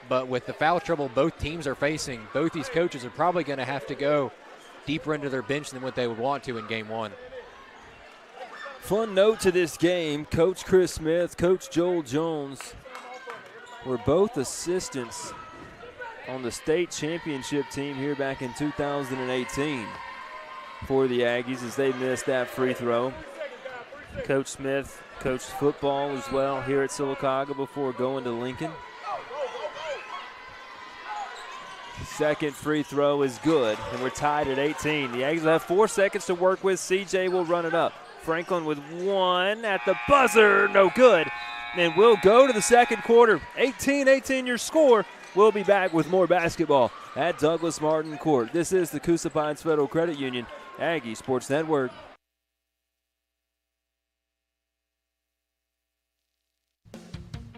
but with the foul trouble both teams are facing, both these coaches are probably going to have to go deeper into their bench than what they would want to in game one. Fun note to this game, Coach Chris Smith, Coach Joel Jones were both assistants on the state championship team here back in 2018 for the Aggies as they missed that free throw. Coach Smith coached football as well here at Sylacauga before going to Lincoln. Second free throw is good, and we're tied at 18. The Aggies will have 4 seconds to work with. CJ will run it up. Franklin with 1 at the buzzer, no good. And we'll go to the second quarter. 18-18 your score. We'll be back with more basketball at Douglas Martin Court. This is the Coosa Pines Federal Credit Union Aggie Sports Network.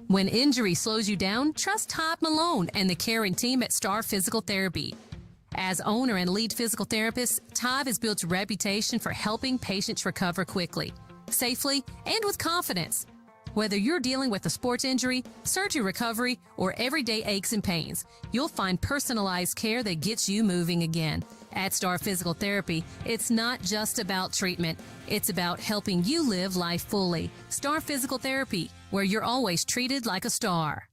When injury slows you down, trust Todd Malone and the caring team at Star Physical Therapy. As owner and lead physical therapist, Todd has built a reputation for helping patients recover quickly, safely, and with confidence. Whether you're dealing with a sports injury, surgery recovery, or everyday aches and pains, you'll find personalized care that gets you moving again. At Star Physical Therapy, it's not just about treatment. It's about helping you live life fully. Star Physical Therapy, where you're always treated like a star.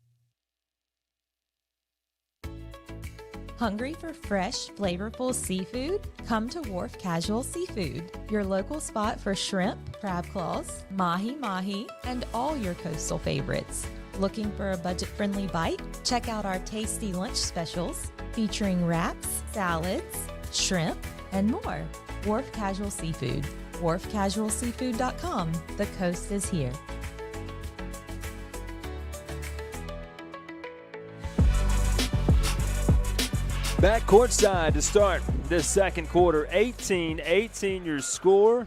Hungry for fresh, flavorful seafood? Come to Wharf Casual Seafood, your local spot for shrimp, crab claws, mahi-mahi, and all your coastal favorites. Looking for a budget-friendly bite? Check out our tasty lunch specials featuring wraps, salads, shrimp, and more. Wharf Casual Seafood. wharfcasualseafood.com. The coast is here. Back courtside to start this second quarter. 18-18 your score.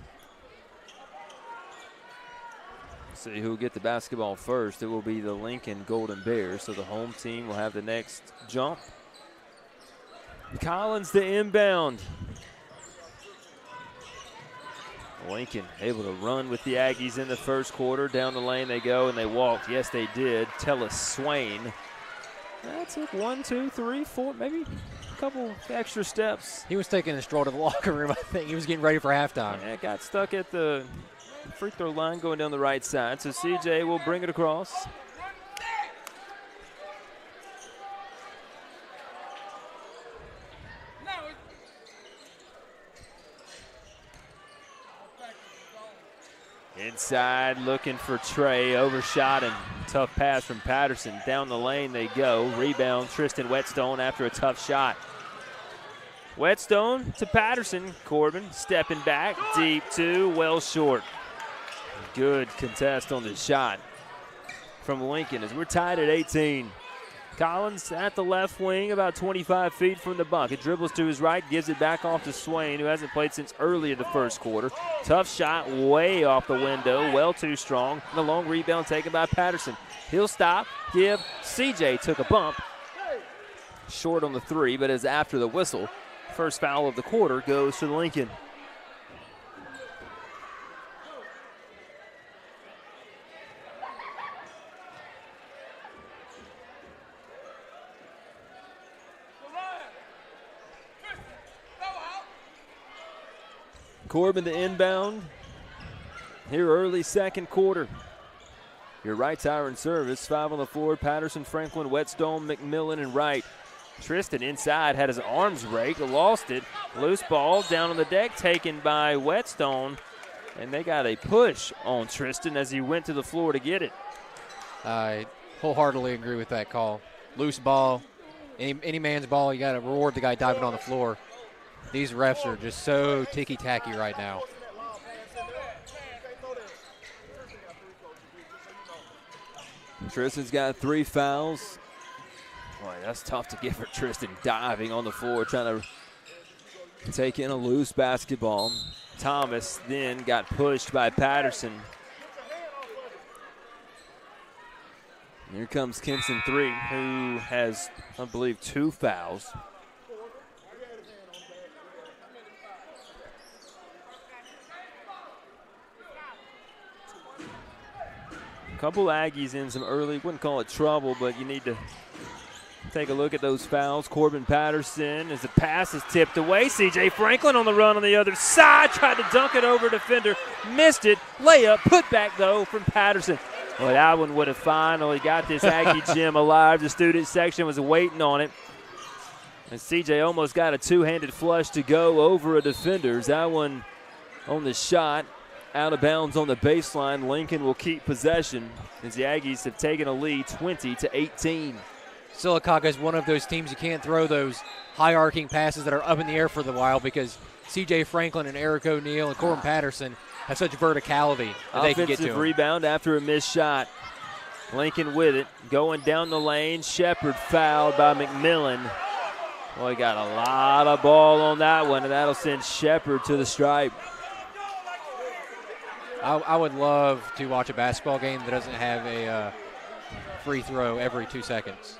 See who will get the basketball first. It will be the Lincoln Golden Bears, so the home team will have the next jump. Collins the inbound. Lincoln able to run with the Aggies in the first quarter. Down the lane they go, and they walked. Yes, they did. Tella Swain. That took 1, 2, 3, 4, maybe a couple extra steps. He was taking a stroll to the locker room, I think. He was getting ready for halftime. Yeah, got stuck at the free throw line going down the right side. So CJ will bring it across. Inside looking for Trey, overshot and tough pass from Patterson. Down the lane they go. Rebound, Tristan Whetstone after a tough shot. Whetstone to Patterson. Corbin stepping back, deep two, well short. Good contest on the shot from Lincoln as we're tied at 18. Collins at the left wing, about 25 feet from the bucket. Dribbles to his right, gives it back off to Swain, who hasn't played since early in the first quarter. Tough shot, way off the window, well too strong. And a long rebound taken by Patterson. He'll stop, give. CJ took a bump. Short on the three, but is after the whistle. First foul of the quarter goes to Lincoln. Corbin the inbound here early second quarter. Your right tire in service. 5 on the floor. Patterson, Franklin, Whetstone, McMillan, and Wright. Tristan inside had his arms raked, lost it. Loose ball down on the deck taken by Whetstone. And they got a push on Tristan as he went to the floor to get it. I wholeheartedly agree with that call. Loose ball, any man's ball, you got to reward the guy diving on the floor. These refs are just so ticky-tacky right now. Tristan's got 3 fouls. Boy, that's tough to get for Tristan, diving on the floor, trying to take in a loose basketball. Thomas then got pushed by Patterson. Here comes Kimson 3, who has, I believe, 2 fouls. Couple Aggies in some early, wouldn't call it trouble, but you need to take a look at those fouls. Corbin Patterson, as the pass is tipped away. CJ Franklin on the run on the other side, tried to dunk it over defender, missed it. Layup, put back though from Patterson. Well, that one would have finally got this Aggie gym alive. The student section was waiting on it. And CJ almost got a two-handed flush to go over a defender's. That one on the shot. Out of bounds on the baseline. Lincoln will keep possession as the Aggies have taken a lead 20-18. Sylacauga is one of those teams you can't throw those high arcing passes that are up in the air for the while because C.J. Franklin and Eric O'Neal and Corbin Patterson have such verticality that they can get to Offensive them. rebound after a missed shot. Lincoln with it. Going down the lane. Shepard fouled by McMillan. Boy, got a lot of ball on that one, and that'll send Shepard to the stripe. I would love to watch a basketball game that doesn't have a free throw every 2 seconds.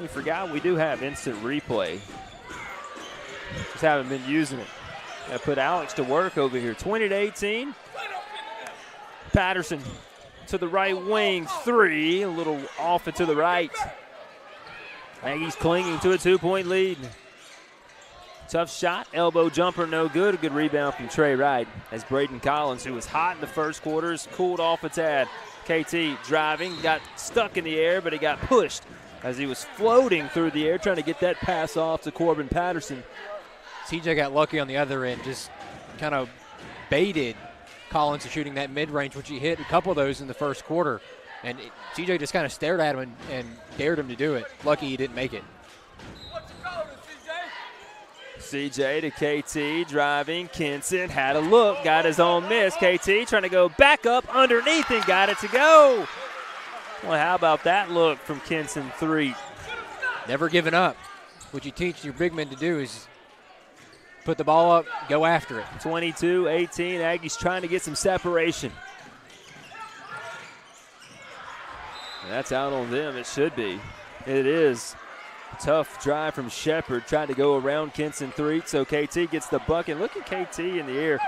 We forgot we do have instant replay. Just haven't been using it. Got to put Alex to work over here. 20-18. Patterson to the right wing. 3. A little off and to the right. Aggies clinging to a 2-point lead. Tough shot. Elbow jumper, no good. A good rebound from Trey Wright. As Braden Collins, who was hot in the first quarter, has cooled off a tad. KT driving. Got stuck in the air, but he got pushed as he was floating through the air, trying to get that pass off to Corbin Patterson. CJ got lucky on the other end, just kind of baited Collins to shooting that mid-range, which he hit a couple of those in the first quarter. And CJ just kind of stared at him and dared him to do it. Lucky he didn't make it. CJ to KT, driving. Kinson had a look, got his own miss. KT trying to go back up underneath and got it to go. Well, how about that look from Kinson 3? Never giving up. What you teach your big men to do is put the ball up, go after it. 22-18, Aggies trying to get some separation. And that's out on them, it should be. It is. Tough drive from Shepard, tried to go around Kinson 3, so KT gets the bucket. Look at KT in the air.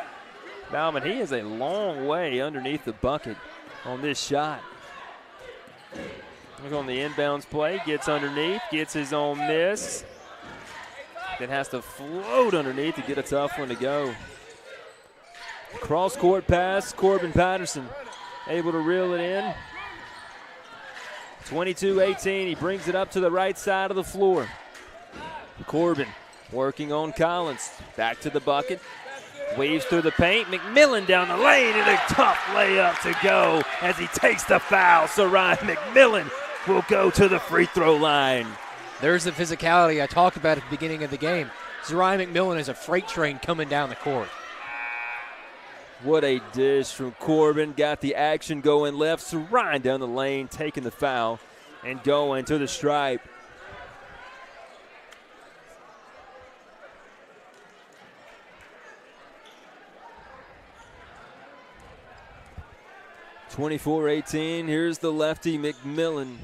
Bauman, he is a long way underneath the bucket on this shot. Look on the inbounds play, gets underneath, gets his own miss. Then has to float underneath to get a tough one to go. Cross-court pass, Corbin Patterson able to reel it in. 22-18, he brings it up to the right side of the floor. Corbin working on Collins. Back to the bucket. Weaves through the paint. McMillan down the lane and a tough layup to go as he takes the foul. So Ryan McMillan will go to the free throw line. There's the physicality I talked about at the beginning of the game. Zariah McMillan is a freight train coming down the court. What a dish from Corbin. Got the action going left. Zariah down the lane, taking the foul and going to the stripe. (24-18). Here's the lefty McMillan.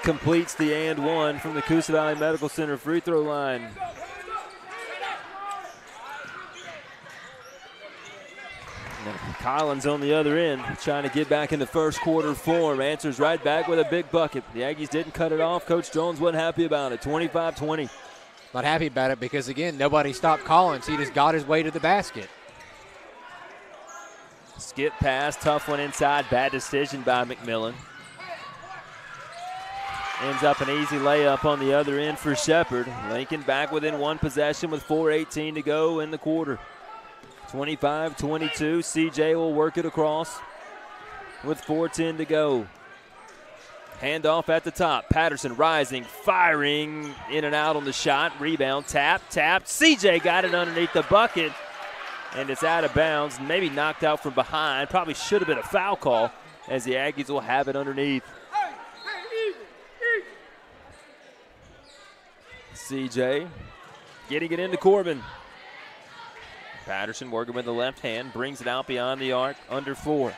Completes the and one from the Coosa Valley Medical Center free throw line. Collins on the other end, trying to get back into first quarter form. Answers right back with a big bucket. The Aggies didn't cut it off. Coach Jones wasn't happy about it. 25-20. Not happy about it because, again, nobody stopped Collins. He just got his way to the basket. Skip pass, tough one inside. Bad decision by McMillan. Ends up an easy layup on the other end for Shepard. Lincoln back within one possession with 4:18 to go in the quarter. 25-22. CJ will work it across with 4:10 to go. Handoff at the top. Patterson rising, firing in and out on the shot. Rebound, tapped. CJ got it underneath the bucket, and it's out of bounds. Maybe knocked out from behind. Probably should have been a foul call as the Aggies will have it underneath. CJ getting it into Corbin. Patterson working with the left hand, brings it out beyond the arc, under 4.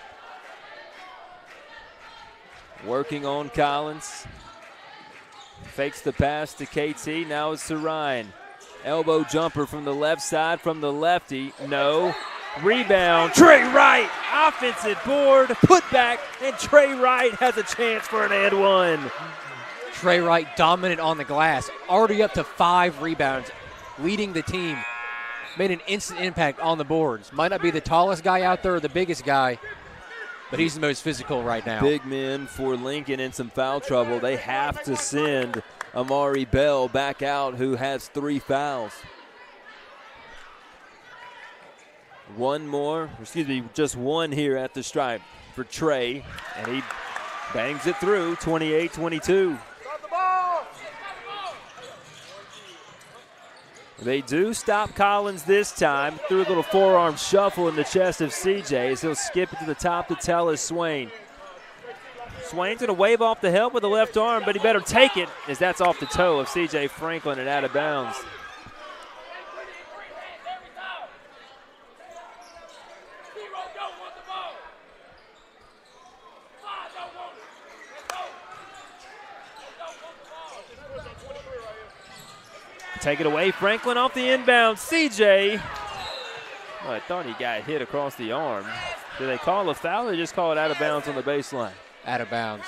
Working on Collins. Fakes the pass to KT, now it's Ryan. Elbow jumper from the left side from the lefty, no. Rebound, Trey Wright, offensive board, put back, and Trey Wright has a chance for an and one. Trey Wright dominant on the glass, already up to 5 rebounds, leading the team. Made an instant impact on the boards. Might not be the tallest guy out there or the biggest guy, but he's the most physical right now. Big men for Lincoln in some foul trouble. They have to send Amari Bell back out, who has 3 fouls. Just one here at the stripe for Trey, and he bangs it through. 28-22. They do stop Collins this time through a little forearm shuffle in the chest of CJ as he'll skip it to the top to Tellis Swain. Swain's going to wave off the help with the left arm, but he better take it as that's off the toe of CJ Franklin and out of bounds. Take it away, Franklin off the inbound. CJ. Well, I thought he got hit across the arm. Did they call a foul or just call it out of bounds on the baseline? Out of bounds.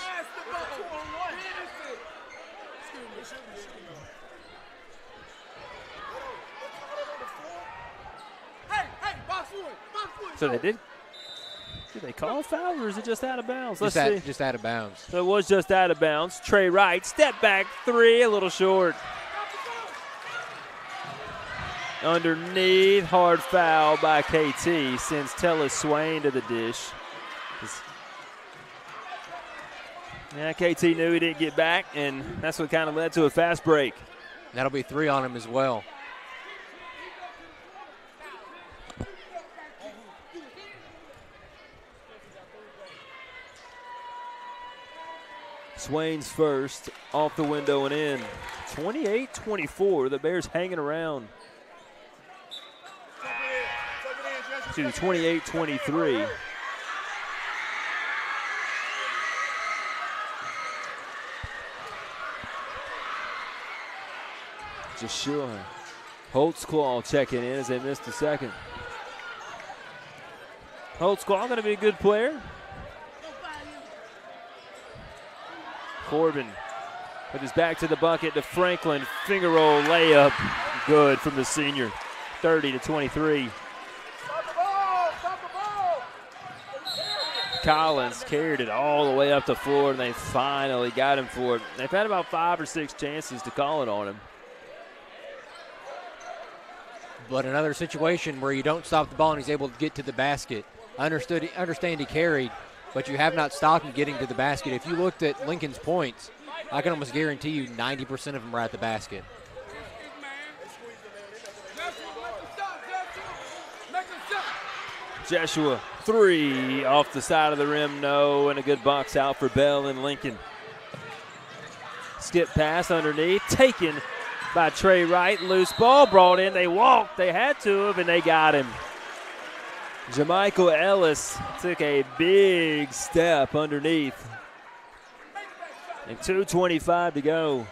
So they did they call a foul or is it just out of bounds? Let's see. Just out of bounds. So it was just out of bounds. Trey Wright, step back 3, a little short. underneath. Hard foul by KT. Sends Tellis Swain to the dish. Yeah, KT knew he didn't get back, and that's what kind of led to a fast break. That'll be 3 on him as well. Swain's first, off the window and in. 28-24, the Bears hanging around. To 28-23. Joshua Holtzclaw checking in as they missed a second. Holtzclaw going to be a good player. Corbin with his back to the bucket to Franklin. Finger roll layup. Good from the senior. 30-23. Collins carried it all the way up the floor, and they finally got him for it. They've had about 5 or 6 chances to call it on him. But another situation where you don't stop the ball and he's able to get to the basket. Understand he carried, but you have not stopped him getting to the basket. If you looked at Lincoln's points, I can almost guarantee you 90% of them are at the basket. Joshua, 3 off the side of the rim, no, and a good box out for Bell and Lincoln. Skip pass underneath, taken by Trey Wright. Loose ball brought in. They walked. They had to have, and they got him. Jamichael Ellis took a big step underneath. And 2:25 to go.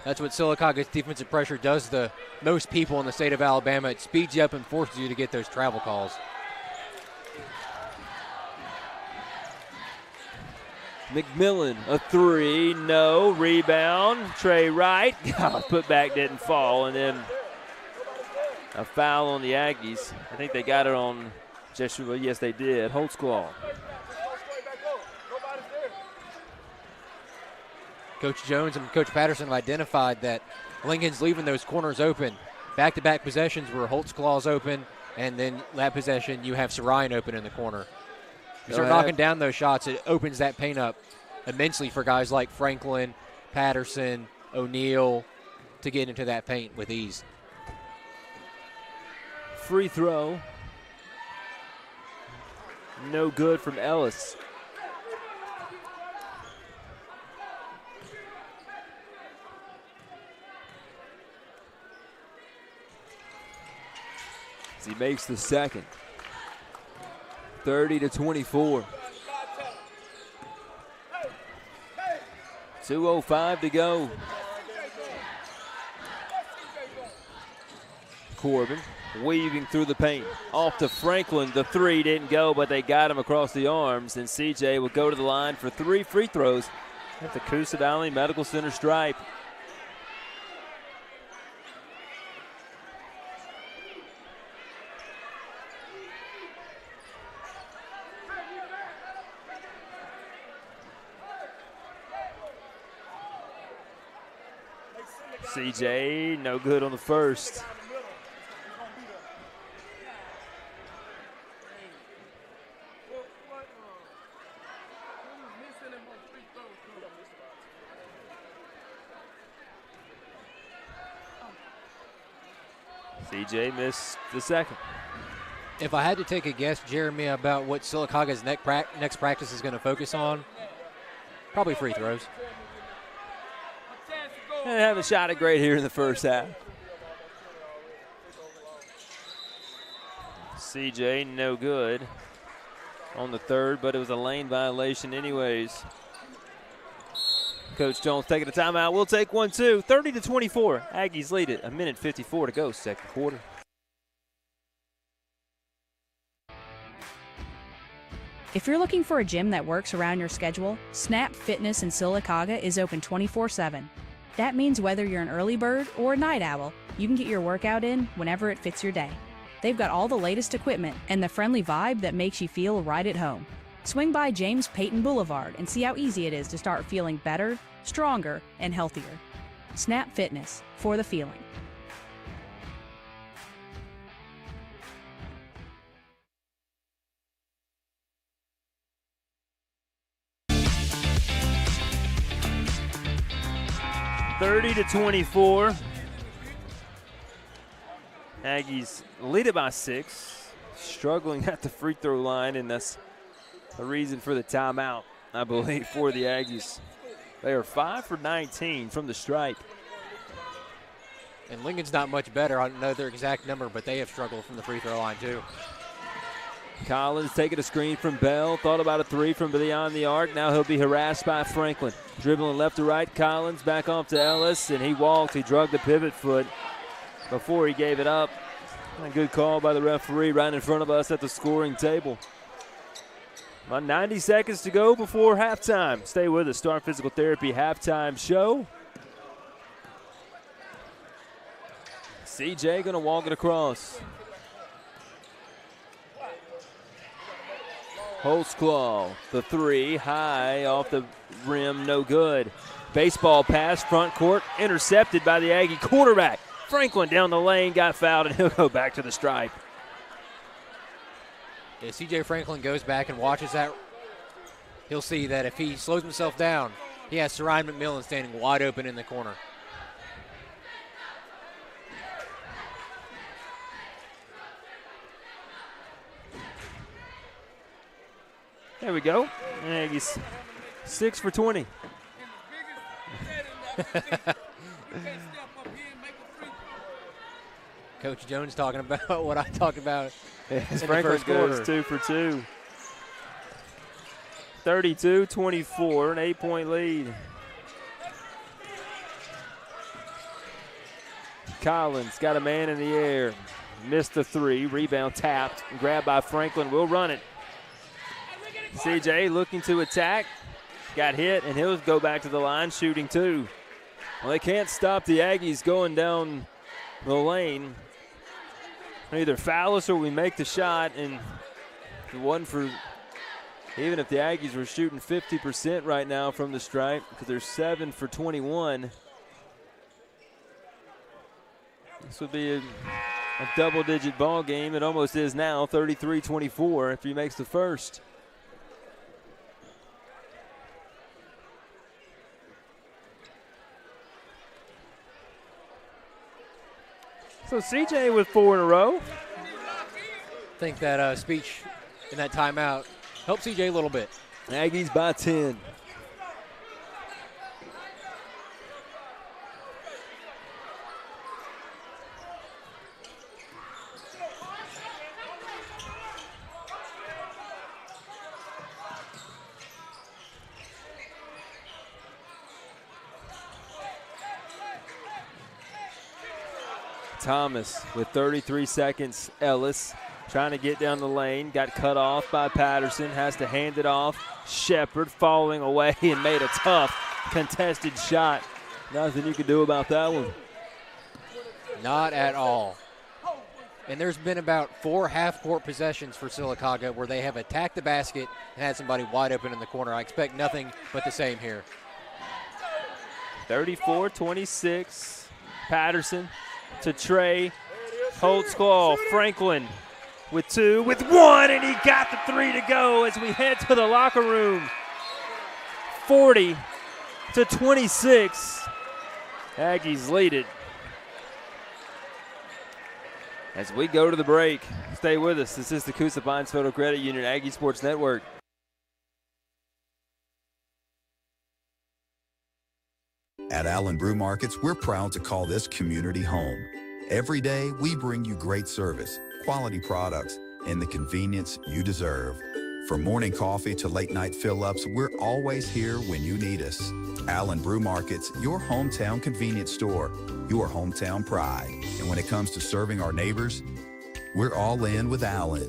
That's what Sylacauga's defensive pressure does to most people in the state of Alabama. It speeds you up and forces you to get those travel calls. McMillan, a 3, no, rebound. Trey Wright, put back didn't fall, and then a foul on the Aggies. I think they got it on Joshua. Yes, they did. Holtzclaw. Coach Jones and Coach Patterson have identified that Lincoln's leaving those corners open. Back-to-back possessions where Holtzclaw's open, and then that possession you have Sarian open in the corner. You start knocking down those shots, it opens that paint up immensely for guys like Franklin, Patterson, O'Neal to get into that paint with ease. Free throw. No good from Ellis. As he makes the second. 30-24. 2:05 to go. Corbin weaving through the paint. Off to Franklin. The 3 didn't go, but they got him across the arms. And CJ will go to the line for 3 free throws at the Coosa Valley Medical Center stripe. CJ, no good on the first. CJ missed the second. If I had to take a guess, Jeremy, about what Sylacauga's next practice is going to focus on, probably free throws. They haven't shot it great here in the first half. CJ, no good on the third, but it was a lane violation anyways. Coach Jones taking a timeout. We'll take one, too. 30-24. Aggies lead it. 1:54 to go, second quarter. If you're looking for a gym that works around your schedule, Snap Fitness in Sylacauga is open 24/7. That means whether you're an early bird or a night owl, you can get your workout in whenever it fits your day. They've got all the latest equipment and the friendly vibe that makes you feel right at home. Swing by James Payton Boulevard and see how easy it is to start feeling better, stronger, and healthier. Snap Fitness, for the feeling. 30-24. Aggies lead it by 6. Struggling at the free throw line, and that's the reason for the timeout, I believe, for the Aggies. They are 5 for 19 from the stripe. And Lincoln's not much better. I don't know their exact number, but they have struggled from the free throw line too. Collins taking a screen from Bell. Thought about a 3 from beyond the arc. Now he'll be harassed by Franklin. Dribbling left to right. Collins back off to Ellis, and he walked. He drug the pivot foot before he gave it up. A good call by the referee right in front of us at the scoring table. About 90 seconds to go before halftime. Stay with us. Star Physical Therapy halftime show. CJ going to walk it across. Holtzclaw, the 3, high off the rim, no good. Baseball pass, front court, intercepted by the Aggie quarterback. Franklin down the lane, got fouled, and he'll go back to the stripe. If C.J. Franklin goes back and watches that, he'll see that if he slows himself down, he has Sarai McMillan standing wide open in the corner. There we go. Aggies 6 for 20. Coach Jones talking about what I talked about. As Franklin goes 2 for 2. 32-24, an 8-point lead. Collins got a man in the air. Missed the 3. Rebound tapped. Grabbed by Franklin. Will run it. CJ looking to attack. Got hit, and he'll go back to the line shooting 2. Well, they can't stop the Aggies going down the lane. Either foul us or we make the shot, and if it wasn't for, even if the Aggies were shooting 50% right now from the stripe, because they're 7 for 21, this would be a double-digit ball game. It almost is now, 33-24 if he makes the first. So CJ with 4 in a row. I think that speech in that timeout helped CJ a little bit. Aggies by 10. Thomas with 33 seconds. Ellis trying to get down the lane. Got cut off by Patterson. Has to hand it off. Shepard falling away and made a tough contested shot. Nothing you can do about that one. Not at all. And there's been about 4 half-court possessions for Sylacauga where they have attacked the basket and had somebody wide open in the corner. I expect nothing but the same here. 34-26. Patterson to Trey. Holtzclaw. Franklin with 2, with 1, and he got the 3 to go as we head to the locker room. 40-26. Aggies lead it. As we go to the break, stay with us. This is the Coosa Pines Federal Credit Union Aggie Sports Network. At Allen Brew Markets, we're proud to call this community home. Every day, we bring you great service, quality products, and the convenience you deserve. From morning coffee to late night fill-ups, we're always here when you need us. Allen Brew Markets, your hometown convenience store, your hometown pride. And when it comes to serving our neighbors, we're all in with Allen.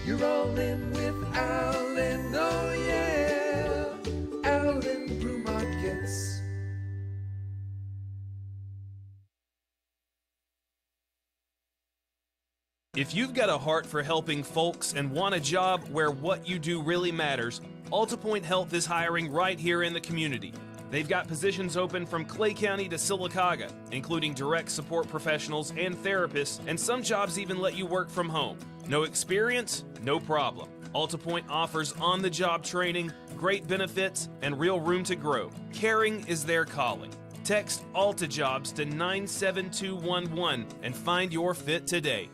You're all in with Allen, oh yeah, Allen Brew Markets. If you've got a heart for helping folks and want a job where what you do really matters, AltaPoint Health is hiring right here in the community. They've got positions open from Clay County to Sylacauga, including direct support professionals and therapists, and some jobs even let you work from home. No experience? No problem. AltaPoint offers on-the-job training, great benefits and real room to grow. Caring is their calling. Text Alta Jobs to 97211 and find your fit today.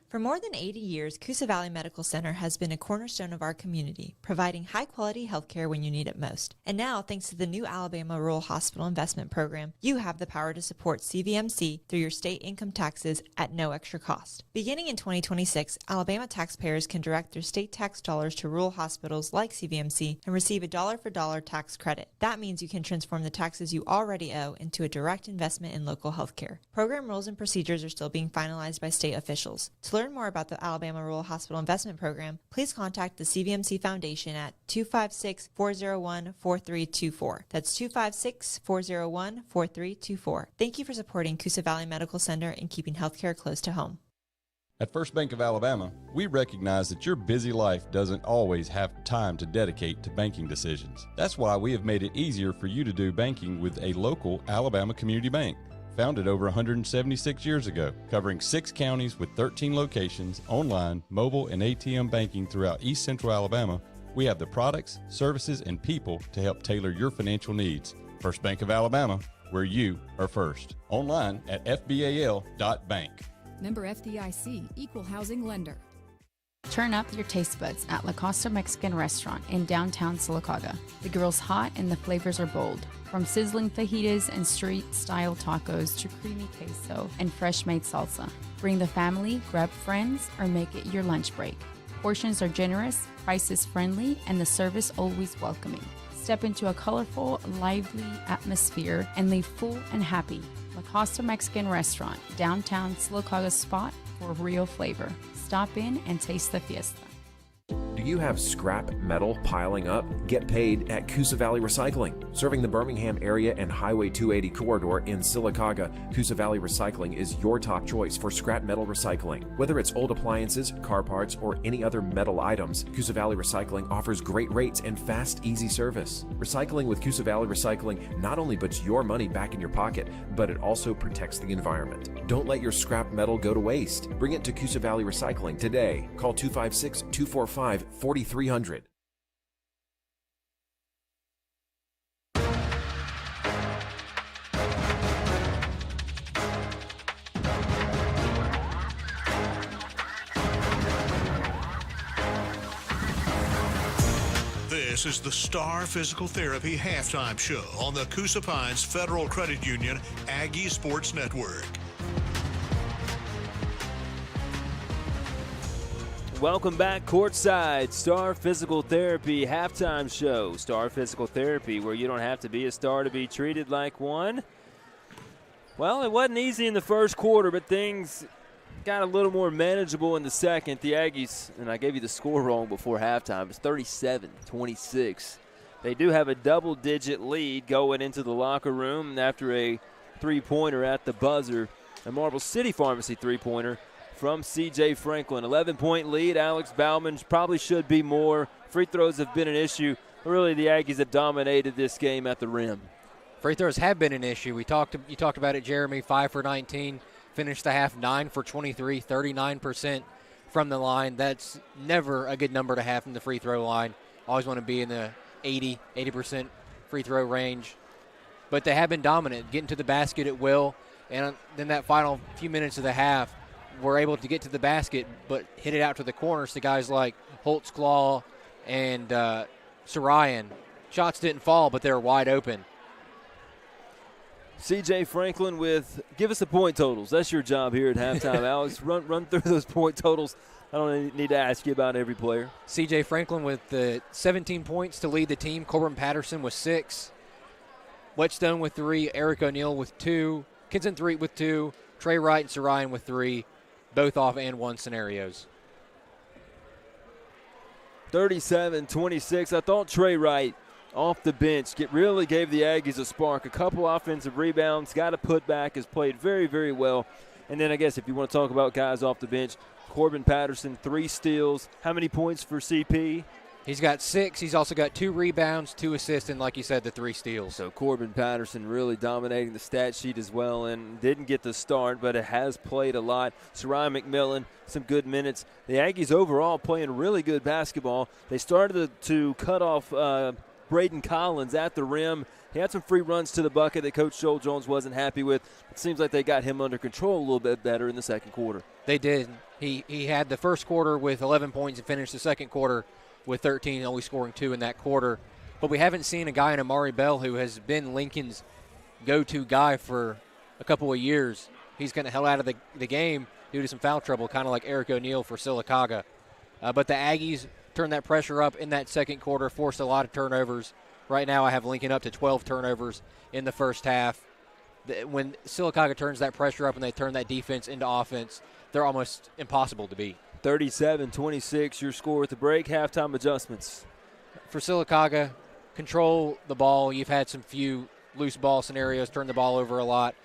For more than 80 years, Coosa Valley Medical Center has been a cornerstone of our community, providing high-quality health care when you need it most. And now, thanks to the new Alabama Rural Hospital Investment Program, you have the power to support CVMC through your state income taxes at no extra cost. Beginning in 2026, Alabama taxpayers can direct their state tax dollars to rural hospitals like CVMC and receive a dollar-for-dollar tax credit. That means you can transform the taxes you already owe into a direct investment in local health care. Program rules and procedures are still being finalized by state officials. To learn more about the Alabama Rural Hospital Investment Program, please contact the CVMC Foundation at 256-401-4324. That's 256-401-4324. Thank you for supporting Coosa Valley Medical Center and keeping healthcare close to home. At First Bank of Alabama, we recognize that your busy life doesn't always have time to dedicate to banking decisions. That's why we have made it easier for you to do banking with a local Alabama community bank. Founded over 176 years ago, covering 6 counties with 13 locations, online, mobile, and ATM banking throughout East Central Alabama, we have the products, services, and people to help tailor your financial needs. First Bank of Alabama, where you are first. Online at fbal.bank. Member FDIC, Equal Housing Lender. Turn up your taste buds at La Costa Mexican Restaurant in downtown Sylacauga. The grill's hot and the flavors are bold. From sizzling fajitas and street-style tacos to creamy queso and fresh-made salsa. Bring the family, grab friends, or make it your lunch break. Portions are generous, prices friendly, and the service always welcoming. Step into a colorful, lively atmosphere and leave full and happy. La Costa Mexican Restaurant, downtown Sylacauga's spot for real flavor. Stop in and taste the fiesta. Do you have scrap metal piling up? Get paid at Coosa Valley Recycling. Serving the Birmingham area and Highway 280 corridor in Sylacauga, Coosa Valley Recycling is your top choice for scrap metal recycling. Whether it's old appliances, car parts, or any other metal items, Coosa Valley Recycling offers great rates and fast, easy service. Recycling with Coosa Valley Recycling not only puts your money back in your pocket, but it also protects the environment. Don't let your scrap metal go to waste. Bring it to Coosa Valley Recycling today. Call 256-245-4300. This is the Star Physical Therapy Halftime Show on the Coosa Pines Federal Credit Union Aggie Sports Network. Welcome back courtside, Star Physical Therapy Halftime Show. Star Physical Therapy, where you don't have to be a star to be treated like one. Well, it wasn't easy in the first quarter, but things got a little more manageable in the second. The Aggies, and I gave you the score wrong before halftime, it's 37-26. They do have a double-digit lead going into the locker room after a three-pointer at the buzzer, a Marble City Pharmacy three-pointer from C.J. Franklin. 11-point lead. Alex Bauman probably should be more. Free throws have been an issue. Really, the Aggies have dominated this game at the rim. Free throws have been an issue. You talked about it, Jeremy. 5 for 19. Finished the half 9 for 23, 39% from the line. That's never a good number to have from the free throw line. Always want to be in the 80% free throw range. But they have been dominant, getting to the basket at will. And then that final few minutes of the half, were able to get to the basket but hit it out to the corners to guys like Holtzclaw and Sarayan. Shots didn't fall, but they were wide open. C.J. Franklin give us the point totals. That's your job here at halftime, Alex. Run through those point totals. I don't need to ask you about every player. C.J. Franklin with the 17 points to lead the team. Corbin Patterson with 6. Whetstone with 3. Eric O'Neal with 2. Kinson Threet with 2. Trey Wright and Sarayan with 3. Both off and one scenarios. 37-26. I thought Trey Wright off the bench really gave the Aggies a spark. A couple offensive rebounds, got a putback, has played very, very well. And then I guess if you want to talk about guys off the bench, Corbin Patterson, 3 steals. How many points for CP? He's got 6. He's also got 2 rebounds, 2 assists, and like you said, the 3 steals. So Corbin Patterson really dominating the stat sheet as well, and didn't get the start, but it has played a lot. Sarai McMillan, some good minutes. The Aggies overall playing really good basketball. They started to cut off Braden Collins at the rim. He had some free runs to the bucket that Coach Joel Jones wasn't happy with. It seems like they got him under control a little bit better in the second quarter. They did. He had the first quarter with 11 points and finished the second quarter with 13, only scoring 2 in that quarter. But we haven't seen a guy in Amari Bell who has been Lincoln's go-to guy for a couple of years. He's kind of held out of the game due to some foul trouble, kind of like Eric O'Neal for Sylacauga. But the Aggies turned that pressure up in that second quarter, forced a lot of turnovers. Right now I have Lincoln up to 12 turnovers in the first half. When Sylacauga turns that pressure up and they turn that defense into offense, they're almost impossible to beat. 37-26, your score at the break. Halftime adjustments. For Sylacauga, control the ball. You've had some few loose ball scenarios, turn the ball over a lot,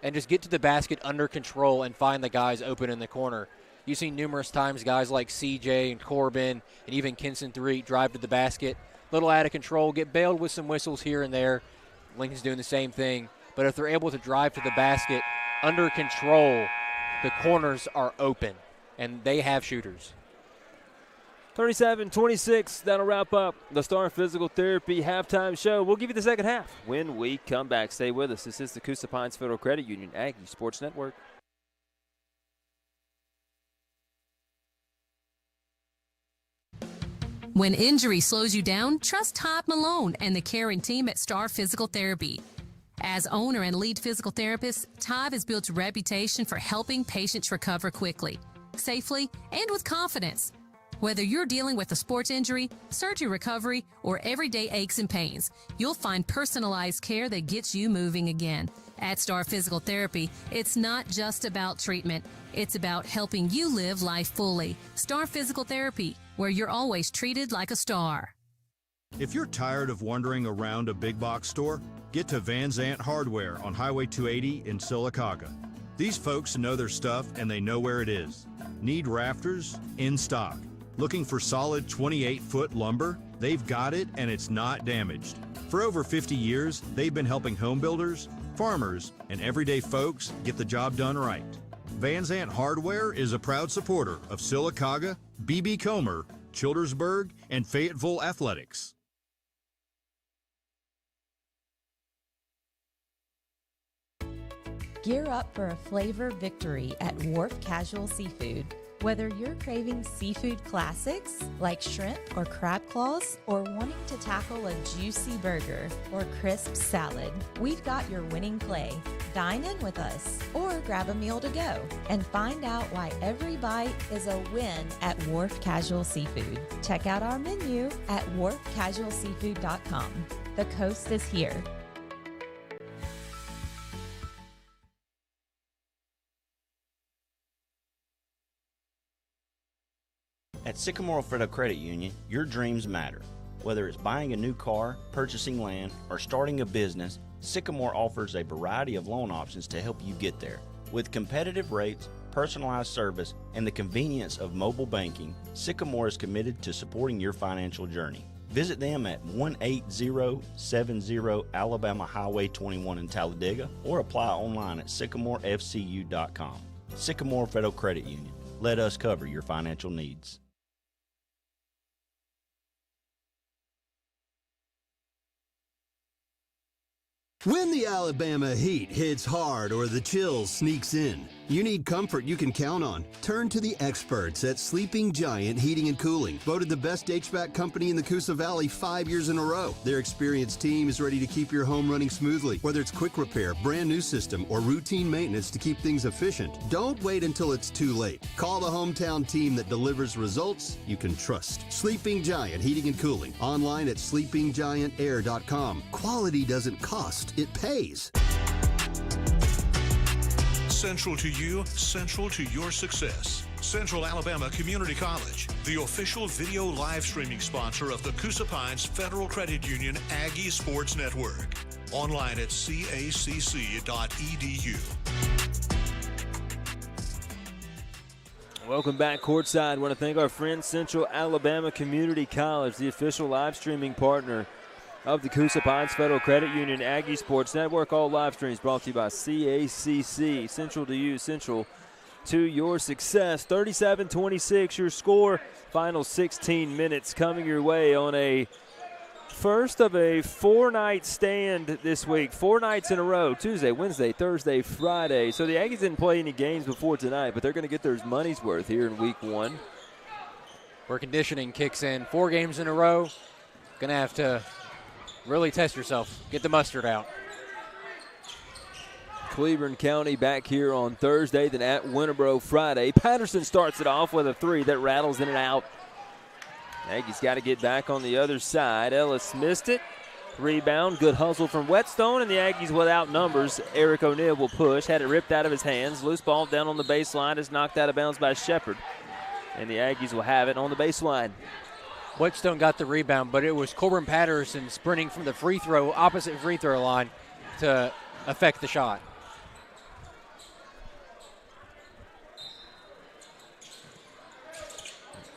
and just get to the basket under control and find the guys open in the corner. You've seen numerous times guys like CJ and Corbin and even Kinson 3 drive to the basket, little out of control, get bailed with some whistles here and there. Lincoln's doing the same thing. But if they're able to drive to the basket under control, the corners are open, and they have shooters. 37-26, that'll wrap up the Star Physical Therapy halftime show. We'll give you the second half when we come back. Stay with us. This is the Coosa Pines Federal Credit Union Aggie Sports Network. When injury slows you down, trust Todd Malone and the caring team at Star Physical Therapy. As owner and lead physical therapist, Todd has built a reputation for helping patients recover quickly, safely, and with confidence. Whether you're dealing with a sports injury, surgery recovery, or everyday aches and pains, you'll find personalized care that gets you moving again. At Star Physical Therapy, it's not just about treatment. It's about helping you live life fully. Star Physical Therapy, where you're always treated like a star. If you're tired of wandering around a big box store, get to Van Zant Hardware on Highway 280 in Sylacauga. These folks know their stuff and they know where it is. Need rafters? In stock. Looking for solid 28-foot lumber? They've got it and it's not damaged. For over 50 years, they've been helping home builders, farmers, and everyday folks get the job done right. Van Zant Hardware is a proud supporter of Sylacauga, B.B. Comer, Childersburg, and Fayetteville athletics. Gear up for a flavor victory at Wharf Casual Seafood. Whether you're craving seafood classics like shrimp or crab claws, or wanting to tackle a juicy burger or crisp salad, we've got your winning play. Dine in with us or grab a meal to go and find out why every bite is a win at Wharf Casual Seafood. Check out our menu at wharfcasualseafood.com. The coast is here. At Sycamore Federal Credit Union, your dreams matter. Whether it's buying a new car, purchasing land, or starting a business, Sycamore offers a variety of loan options to help you get there. With competitive rates, personalized service, and the convenience of mobile banking, Sycamore is committed to supporting your financial journey. Visit them at 18070 Alabama Highway 21 in Talladega or apply online at sycamorefcu.com. Sycamore Federal Credit Union. Let us cover your financial needs. When the Alabama heat hits hard or the chill sneaks in, you need comfort you can count on. Turn to the experts at Sleeping Giant Heating and Cooling, voted the best HVAC company in the Coosa Valley 5 years in a row. Their experienced team is ready to keep your home running smoothly. Whether it's quick repair, brand new system, or routine maintenance to keep things efficient, don't wait until it's too late. Call the hometown team that delivers results you can trust. Sleeping Giant Heating and Cooling, online at sleepinggiantair.com. Quality doesn't cost. It pays. Central to you, central to your success. Central Alabama Community College, the official video live streaming sponsor of the Coosa Pines Federal Credit Union Aggie Sports Network. Online at cacc.edu. Welcome back courtside. I want to thank our friends Central Alabama Community College, the official live streaming partner of the Coosa Pines Federal Credit Union Aggie Sports Network. All live streams brought to you by CACC. Central to you, Central to your success. 37-26 your score. Final 16 minutes coming your way on a first of a 4-night stand this week. 4 nights in a row, Tuesday, Wednesday, Thursday, Friday. So the Aggies didn't play any games before tonight, but they're going to get their money's worth here in week 1. Where conditioning kicks in. 4 games in a row. Going to have to really test yourself. Get the mustard out. Cleveland County back here on Thursday, then at Winterboro Friday. Patterson starts it off with a 3 that rattles in and out. Aggies got to get back on the other side. Ellis missed it. Rebound, good hustle from Whetstone, and the Aggies without numbers. Eric O'Neill will push, had it ripped out of his hands. Loose ball down on the baseline is knocked out of bounds by Shepard. And the Aggies will have it on the baseline. Whetstone got the rebound, but it was Corbin Patterson sprinting from the opposite free throw line to affect the shot.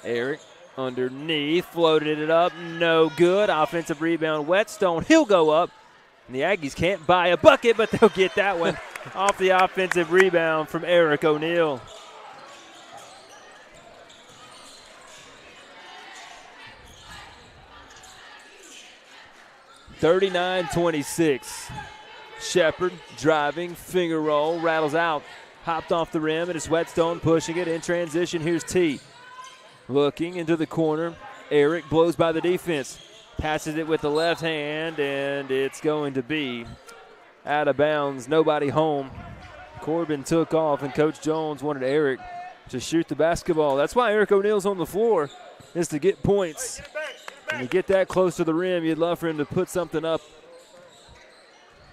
Eric underneath, floated it up, no good. Offensive rebound, Whetstone, he'll go up. And the Aggies can't buy a bucket, but they'll get that one off the offensive rebound from Eric O'Neill. (39-26). Shepard driving, finger roll, rattles out, hopped off the rim, and it's Whetstone pushing it in transition. Here's T. Looking into the corner. Eric blows by the defense. Passes it with the left hand, and it's going to be out of bounds. Nobody home. Corbin took off, and Coach Jones wanted Eric to shoot the basketball. That's why Eric O'Neill's on the floor, is to get points. When you get that close to the rim, you'd love for him to put something up.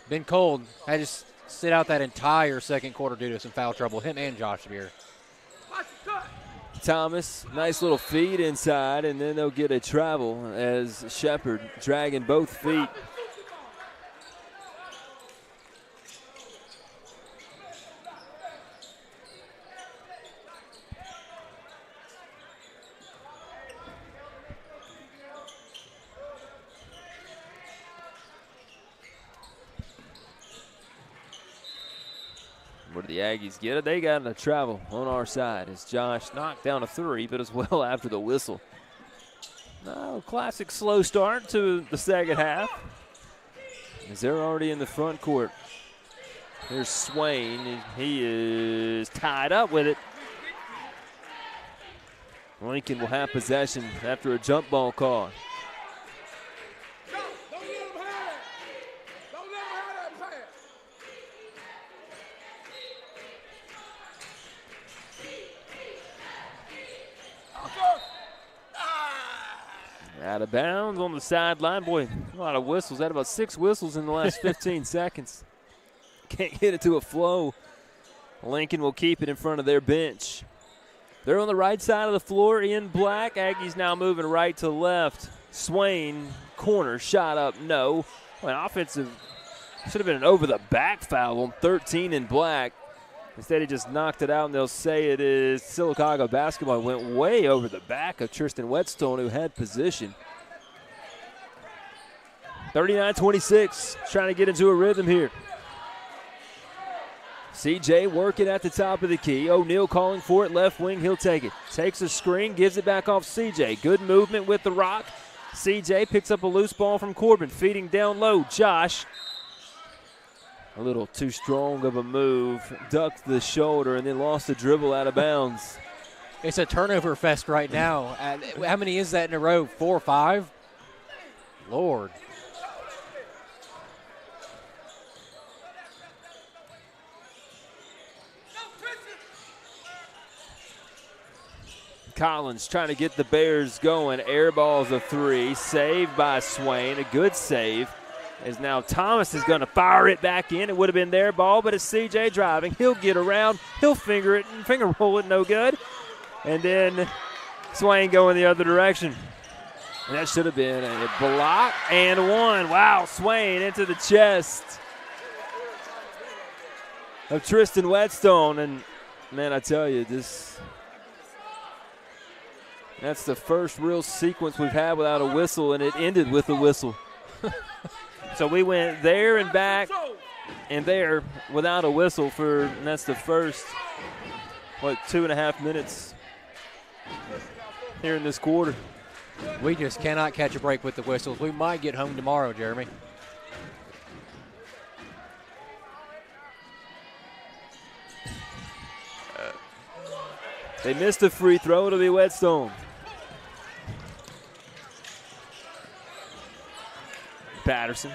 Been cold. Had to sit out that entire second quarter due to some foul trouble. Him and Josh Beer. Thomas, nice little feed inside, and then they'll get a travel as Shepard dragging both feet. Where did the Aggies get it? They got a travel on our side as Josh knocked down a 3, but as well after the whistle. Classic slow start to the second half as they're already in the front court. Here's Swain. He is tied up with it. Lincoln will have possession after a jump ball call. Out of bounds on the sideline. Boy, a lot of whistles. Had about 6 whistles in the last 15 seconds. Can't get it to a flow. Lincoln will keep it in front of their bench. They're on the right side of the floor in black. Aggies now moving right to left. Swain, corner, shot up, no. Well, an offensive, should have been an over-the-back foul on 13 in black. Instead, he just knocked it out, and they'll say it is Sylacauga basketball. It went way over the back of Tristan Whetstone, who had position. 39-26, trying to get into a rhythm here. CJ working at the top of the key. O'Neal calling for it, left wing, he'll take it. Takes a screen, gives it back off CJ. Good movement with the rock. CJ picks up a loose ball from Corbin, feeding down low. Josh, a little too strong of a move, ducked the shoulder, and then lost the dribble out of bounds. It's a turnover fest right now. How many is that in a row? 4 or 5? Lord. Collins trying to get the Bears going. Air balls a 3. Saved by Swain. A good save. As now Thomas is going to fire it back in. It would have been their ball, but it's CJ driving. He'll get around. He'll finger roll it, no good. And then Swain going the other direction. And that should have been a block and one. Wow, Swain into the chest of Tristan Whetstone. And, man, I tell you, this That's the first real sequence we've had without a whistle, and it ended with a whistle. So we went there and back and there without a whistle and that's the first, 2.5 minutes here in this quarter. We just cannot catch a break with the whistles. We might get home tomorrow, Jeremy. They missed a free throw. It'll be Whetstone. Patterson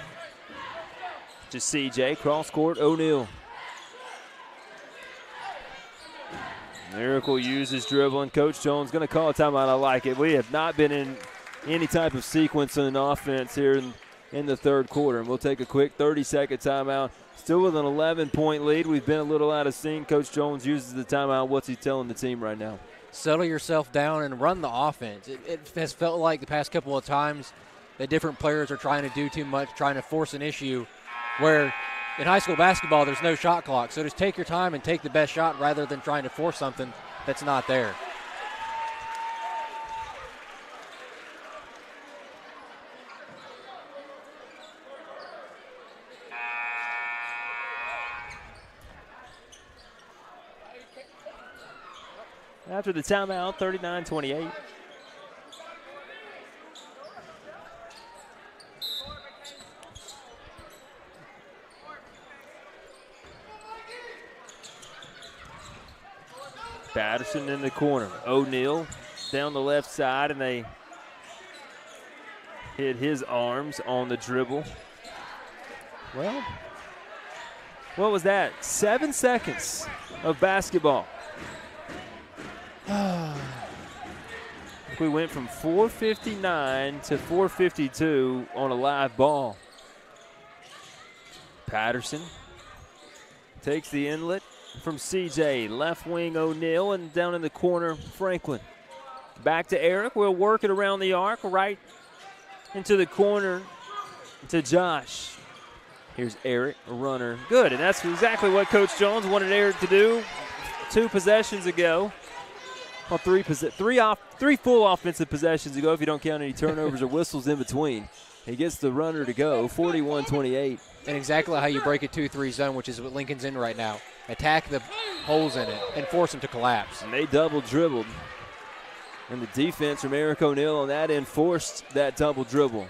to CJ. Cross court, O'Neal. Miracle uses dribbling. Coach Jones going to call a timeout. I like it. We have not been in any type of sequence in offense here in the third quarter. And we'll take a quick 30-second timeout. Still with an 11-point lead. We've been a little out of sync. Coach Jones uses the timeout. What's he telling the team right now? Settle yourself down and run the offense. It has felt like the past couple of times that different players are trying to do too much, trying to force an issue, where in high school basketball there's no shot clock. So just take your time and take the best shot rather than trying to force something that's not there. After the timeout, 39-28. Patterson in the corner. O'Neal down the left side, and they hit his arms on the dribble. Well, what was that? 7 seconds of basketball. We went from 4:59 to 4:52 on a live ball. Patterson takes the inlet from CJ. Left wing O'Neal, and down in the corner, Franklin. Back to Eric. We'll work it around the arc, right into the corner to Josh. Here's Eric, a runner. Good, and that's exactly what Coach Jones wanted Eric to do 2 possessions ago. Well, three full offensive possessions ago if you don't count any turnovers or whistles in between. He gets the runner to go, 41-28. And exactly how you break a 2-3 zone, which is what Lincoln's in right now. Attack the holes in it and force them to collapse. And they double dribbled. And the defense from Eric O'Neal on that end forced that double dribble.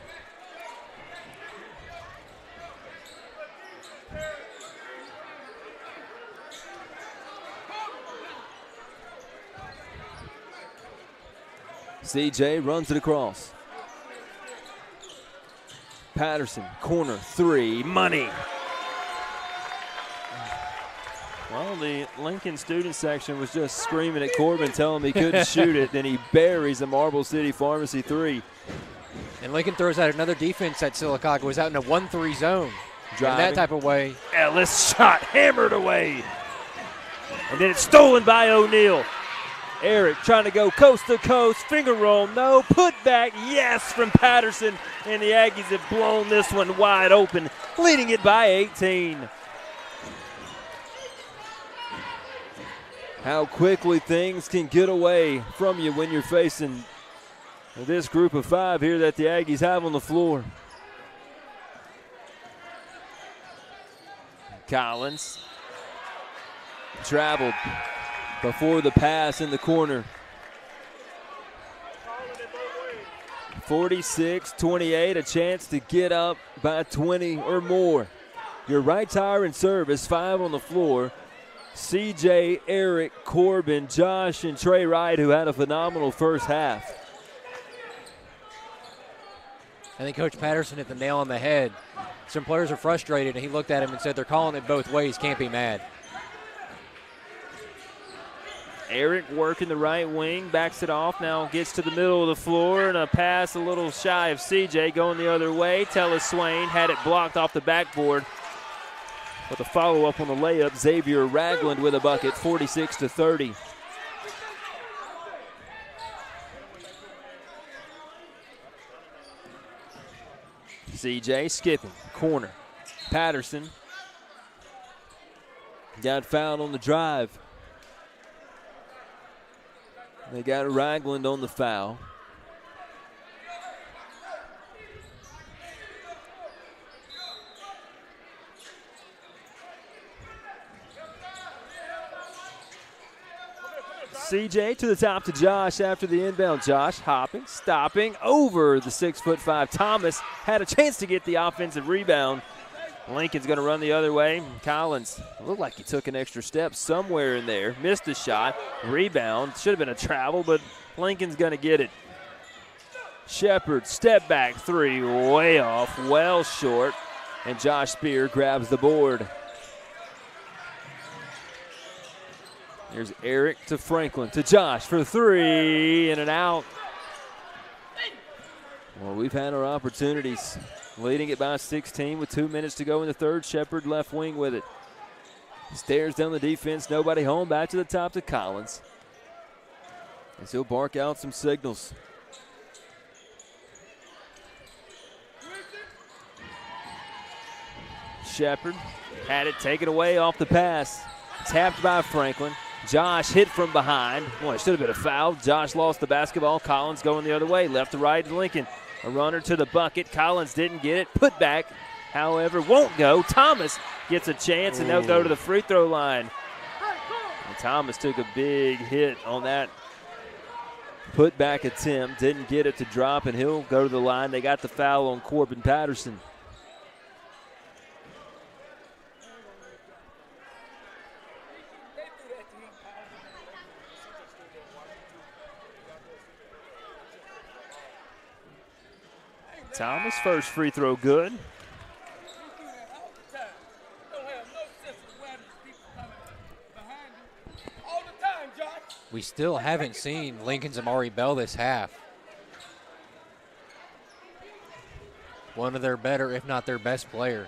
CJ runs it across. Patterson, corner 3, money. Well, the Lincoln student section was just screaming at Corbin, telling him he couldn't shoot it. Then he buries a Marble City Pharmacy 3. And Lincoln throws out another defense that Sylacauga was out in a 1-3 zone. Driving. In that type of way. Ellis shot hammered away. And then it's stolen by O'Neal. Eric trying to go coast to coast, finger roll, no, put back, yes, from Patterson, and the Aggies have blown this one wide open, leading it by 18. How quickly things can get away from you when you're facing this group of 5 here that the Aggies have on the floor. Collins traveled before the pass in the corner. 46-28, a chance to get up by 20 or more. Your right tire and serve is 5 on the floor. CJ, Eric, Corbin, Josh, and Trey Wright, who had a phenomenal first half. I think Coach Patterson hit the nail on the head. Some players are frustrated, and he looked at him and said, they're calling it both ways, can't be mad. Eric working the right wing, backs it off, now gets to the middle of the floor, and a pass a little shy of CJ going the other way. Tellis Swain had it blocked off the backboard. With a follow-up on the layup, Xavier Ragland with a bucket, 46-30. CJ skipping, corner. Patterson got fouled on the drive. They got Ragland on the foul. CJ to the top to Josh after the inbound. Josh hopping, stopping over the 6'5" Thomas. Had a chance to get the offensive rebound. Lincoln's going to run the other way. Collins looked like he took an extra step somewhere in there. Missed a shot. Rebound. Should have been a travel, but Lincoln's going to get it. Shepard, step back three, way off, well short. And Josh Spear grabs the board. Here's Eric to Franklin to Josh for three and an out. Well, we've had our opportunities. Leading it by 16 with 2 minutes to go in the third. Shepard left wing with it. Stares down the defense. Nobody home. Back to the top to Collins. As he'll bark out some signals. Shepard had it taken away off the pass. Tapped by Franklin. Josh hit from behind. Boy, it should have been a foul. Josh lost the basketball. Collins going the other way. Left to right to Lincoln. A runner to the bucket. Collins didn't get it. Put back, however, won't go. Thomas gets a chance, and they'll go to the free throw line. And Thomas took a big hit on that put back attempt. Didn't get it to drop, and he'll go to the line. They got the foul on Corbin Patterson. Thomas, first free throw good. We still haven't seen Lincoln's Amari Bell this half. One of their better, if not their best player.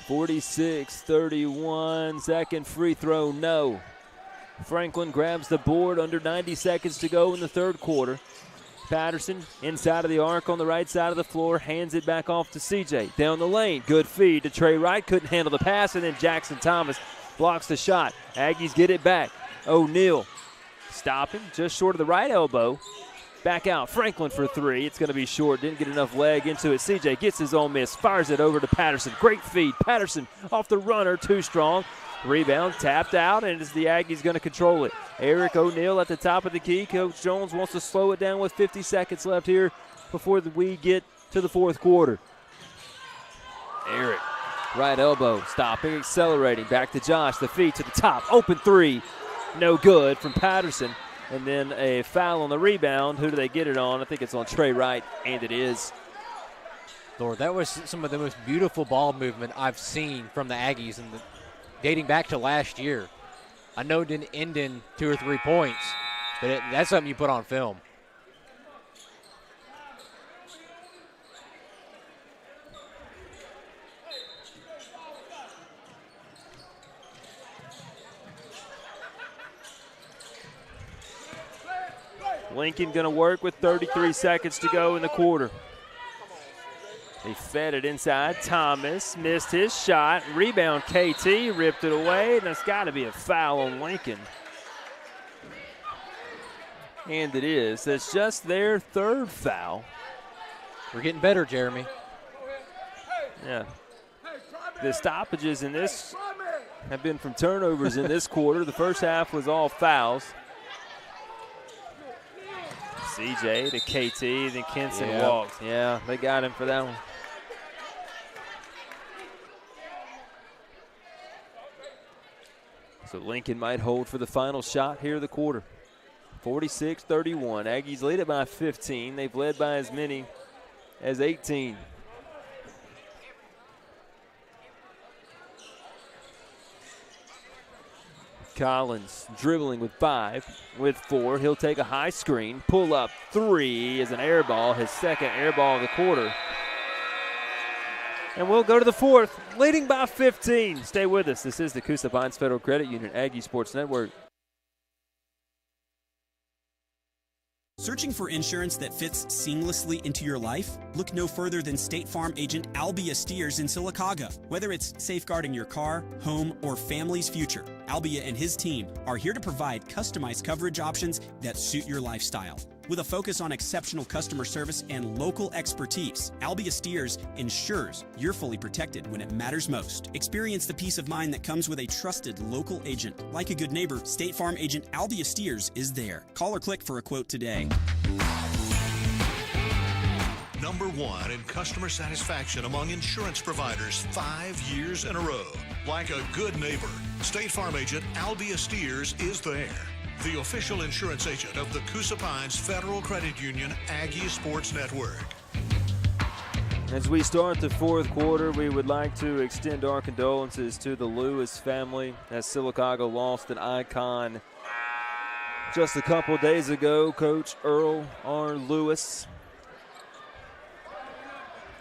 46-31, second free throw, no. Franklin grabs the board, under 90 seconds to go in the third quarter. Patterson inside of the arc on the right side of the floor, hands it back off to CJ. Down the lane, good feed to Trey Wright, couldn't handle the pass, and then Jackson Thomas blocks the shot. Aggies get it back. O'Neal stopping just short of the right elbow. Back out, Franklin for three. It's going to be short, didn't get enough leg into it. CJ gets his own miss, fires it over to Patterson. Great feed, Patterson off the runner, too strong. Rebound tapped out, and it's the Aggies going to control it. Eric O'Neal at the top of the key. Coach Jones wants to slow it down with 50 seconds left here before we get to the fourth quarter. Eric, right elbow, stopping, accelerating. Back to Josh, the feed to the top. Open three, no good from Patterson. And then a foul on the rebound. Who do they get it on? I think it's on Trey Wright, and it is. Lord, that was some of the most beautiful ball movement I've seen from the Aggies dating back to last year. I know it didn't end in 2 or 3 points, but that's something you put on film. Lincoln going to work with 33 seconds to go in the quarter. He fed it inside. Thomas missed his shot. Rebound, KT ripped it away, and that's got to be a foul on Lincoln. And it is. That's just their third foul. We're getting better, Jeremy. Yeah. The stoppages in this have been from turnovers in this quarter. The first half was all fouls. CJ to KT, then Kenson walked. Yeah, they got him for that one. So Lincoln might hold for the final shot here of the quarter. 46-31. Aggies lead it by 15. They've led by as many as 18. Collins dribbling with 5, with 4. He'll take a high screen, pull up 3 is an air ball, his second air ball of the quarter. And we'll go to the fourth, leading by 15. Stay with us. This is the Coosa Pines Federal Credit Union Aggie Sports Network. Searching for insurance that fits seamlessly into your life? Look no further than State Farm agent Albia Steers in Sylacauga. Whether it's safeguarding your car, home, or family's future, Albia and his team are here to provide customized coverage options that suit your lifestyle. With a focus on exceptional customer service and local expertise, Albia Steers ensures you're fully protected when it matters most. Experience the peace of mind that comes with a trusted local agent. Like a good neighbor, State Farm agent Albia Steers is there. Call or click for a quote today. Number 1 in customer satisfaction among insurance providers 5 years in a row. Like a good neighbor, State Farm agent Albia Steers is there. The official insurance agent of the Coosa Pines Federal Credit Union Aggie Sports Network. As we start the fourth quarter, we would like to extend our condolences to the Lewis family as Sylacauga lost an icon just a couple days ago. Coach Earl R. Lewis,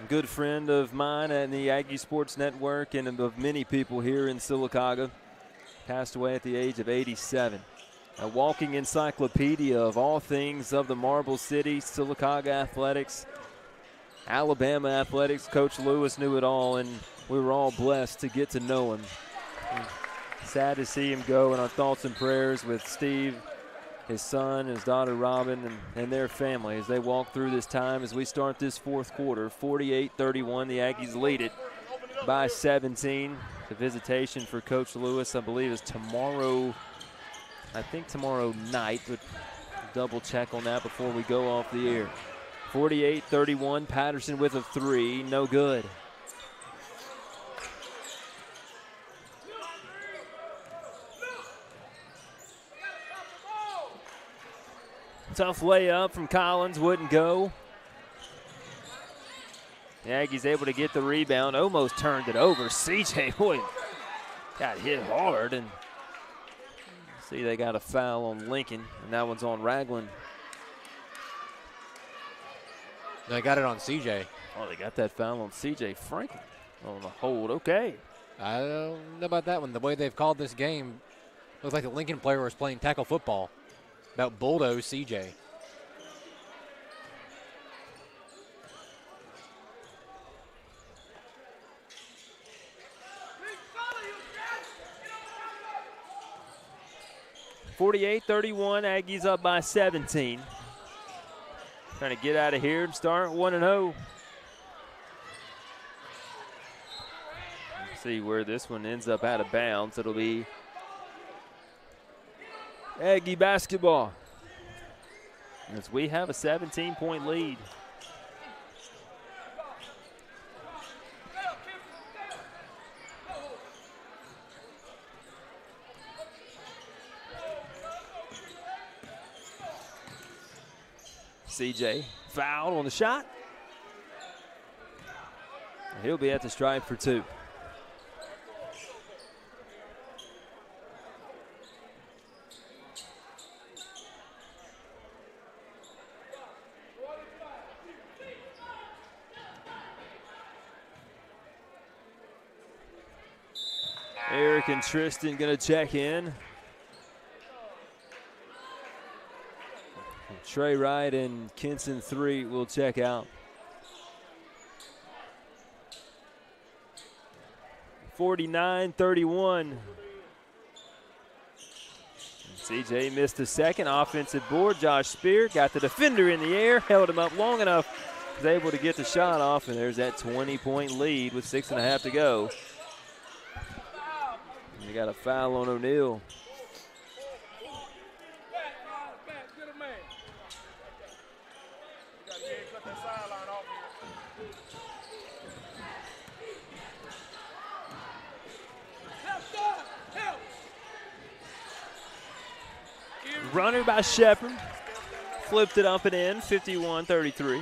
a good friend of mine at the Aggie Sports Network and of many people here in Sylacauga, passed away at the age of 87. A walking encyclopedia of all things of the Marble City, Sylacauga athletics, Alabama athletics. Coach Lewis knew it all, and we were all blessed to get to know him. And sad to see him go, and our thoughts and prayers with Steve, his son, his daughter Robin, and their family as they walk through this time as we start this fourth quarter. 48-31, the Aggies lead it by 17. The visitation for Coach Lewis, I believe, is tomorrow. I think tomorrow night, but double check on that before we go off the air. 48-31, Patterson with a three, no good. Tough layup from Collins, wouldn't go. The Aggies able to get the rebound, almost turned it over. CJ, boy, got hit hard, and see, they got a foul on Lincoln, and that one's on Ragland. They got it on CJ. Oh, they got that foul on CJ Franklin on the hold. Okay. I don't know about that one. The way they've called this game, looks like the Lincoln player was playing tackle football. About bulldoze CJ. (48-31), Aggies up by 17. Trying to get out of here and start 1-0. See where this one ends up out of bounds. It'll be Aggie basketball as we have a 17-point lead. CJ fouled on the shot. He'll be at the stripe for two. Eric and Tristan going to check in. Trey Wright and Kinson 3 will check out. 49-31. CJ missed a second offensive board. Josh Spear got the defender in the air, held him up long enough, was able to get the shot off, and there's that 20-point lead with 6.5 to go. And you got a foul on O'Neal. Runner by Shepard. Flipped it up and in, 51-33.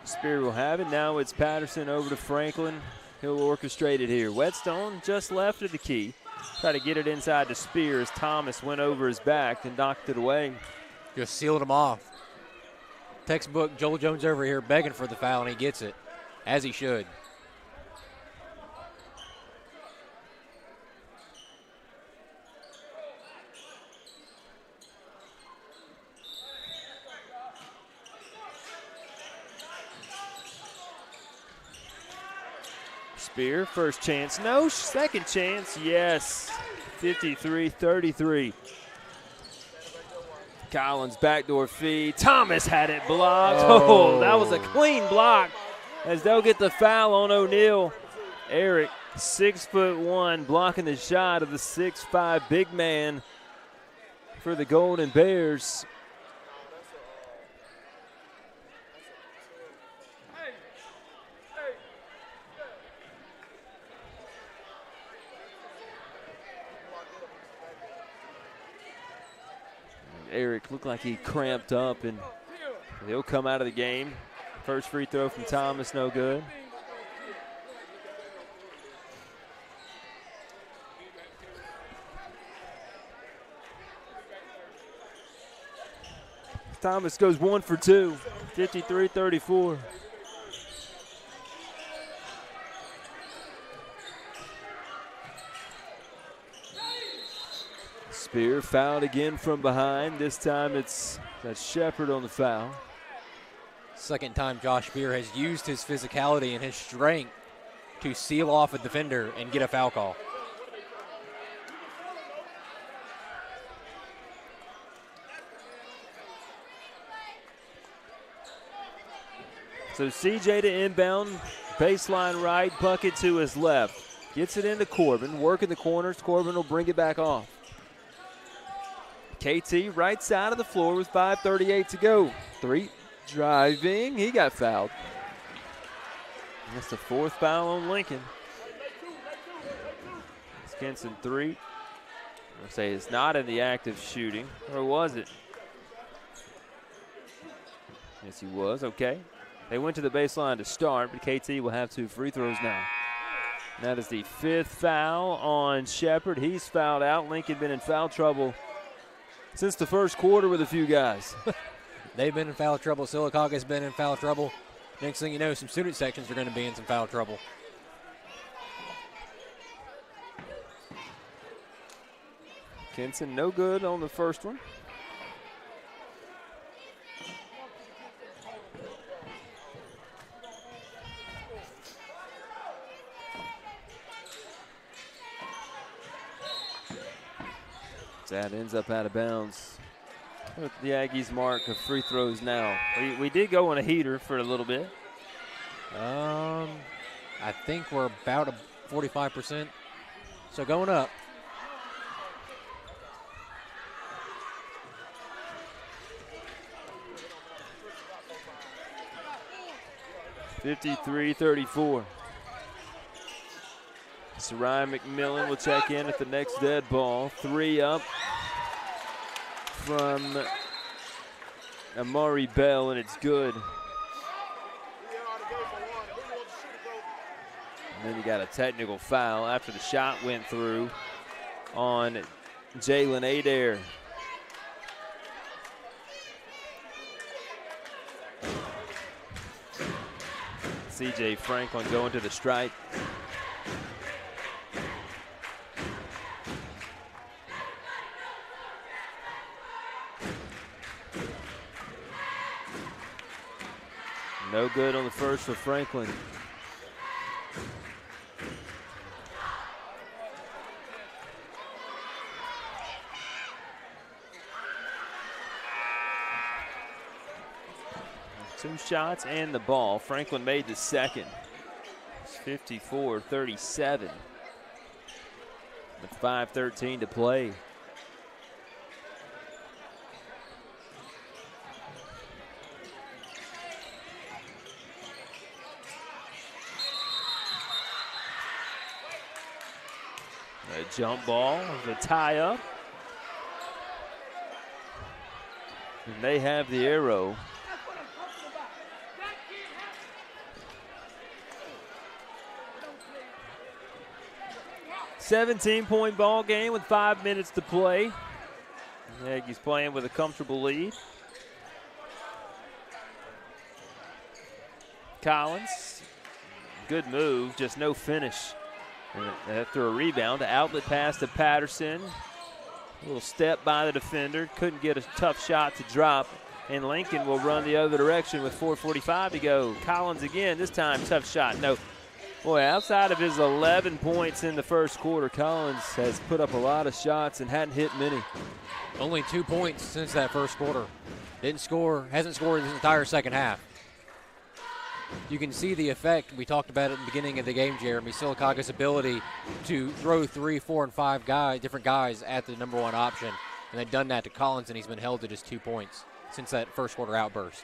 Spear will have it. Now it's Patterson over to Franklin. He'll orchestrate it here. Whetstone just left of the key. Try to get it inside to Spear as Thomas went over his back and knocked it away. Just sealed him off. Textbook Joel Jones over here begging for the foul, and he gets it, as he should. Spear, first chance, no. Second chance, yes. 53-33. Collins backdoor feed. Thomas had it blocked. Oh, that was a clean block as they'll get the foul on O'Neal. Eric, 6'1", blocking the shot of the 6'5" big man for the Golden Bears. Eric looked like he cramped up, and he'll come out of the game. First free throw from Thomas, no good. Thomas goes 1 for 2, 53-34. Spear fouled again from behind. This time that's Shepard on the foul. Second time Josh Spear has used his physicality and his strength to seal off a defender and get a foul call. So CJ to inbound, baseline right, bucket to his left. Gets it into Corbin, working the corners. Corbin will bring it back off. KT right side of the floor with 5:38 to go. 3 driving, he got fouled. That's the 4th foul on Lincoln. Skinson 3. I'll say it's not in the act of shooting, or was it? Yes, he was, okay. They went to the baseline to start, but KT will have 2 free throws now. That is the 5th foul on Shepard. He's fouled out. Lincoln been in foul trouble since the first quarter with a few guys. They've been in foul trouble. Sylacauga's been in foul trouble. Next thing you know, some student sections are going to be in some foul trouble. Kinson no good on the first one. That ends up out of bounds. With the Aggies mark of free throws now. We did go on a heater for a little bit. I think we're about 45%. So going up. (53-34). Sarai McMillan will check in at the next dead ball. 3 up from Amari Bell, and it's good. And then you got a technical foul after the shot went through on Jalen Adair. CJ Franklin going to the strike. No good on the first for Franklin. Two shots and the ball. Franklin made the second. It's 54-37 with 5:13 to play. A jump ball, the tie up. And they have the arrow. $17-point ball game with 5 minutes to play. The Aggies playing with a comfortable lead. Collins, good move, just no finish. And after a rebound, the outlet pass to Patterson. A little step by the defender, couldn't get a tough shot to drop. And Lincoln will run the other direction with 4:45 to go. Collins again, this time tough shot, no. Boy, outside of his 11 points in the first quarter, Collins has put up a lot of shots and hadn't hit many. Only 2 points since that first quarter. Hasn't scored this entire second half. You can see the effect. We talked about it at the beginning of the game, Jeremy. Sylacauga's ability to throw 3, 4, and 5 different guys at the number one option. And they've done that to Collins, and he's been held to just 2 points since that first quarter outburst.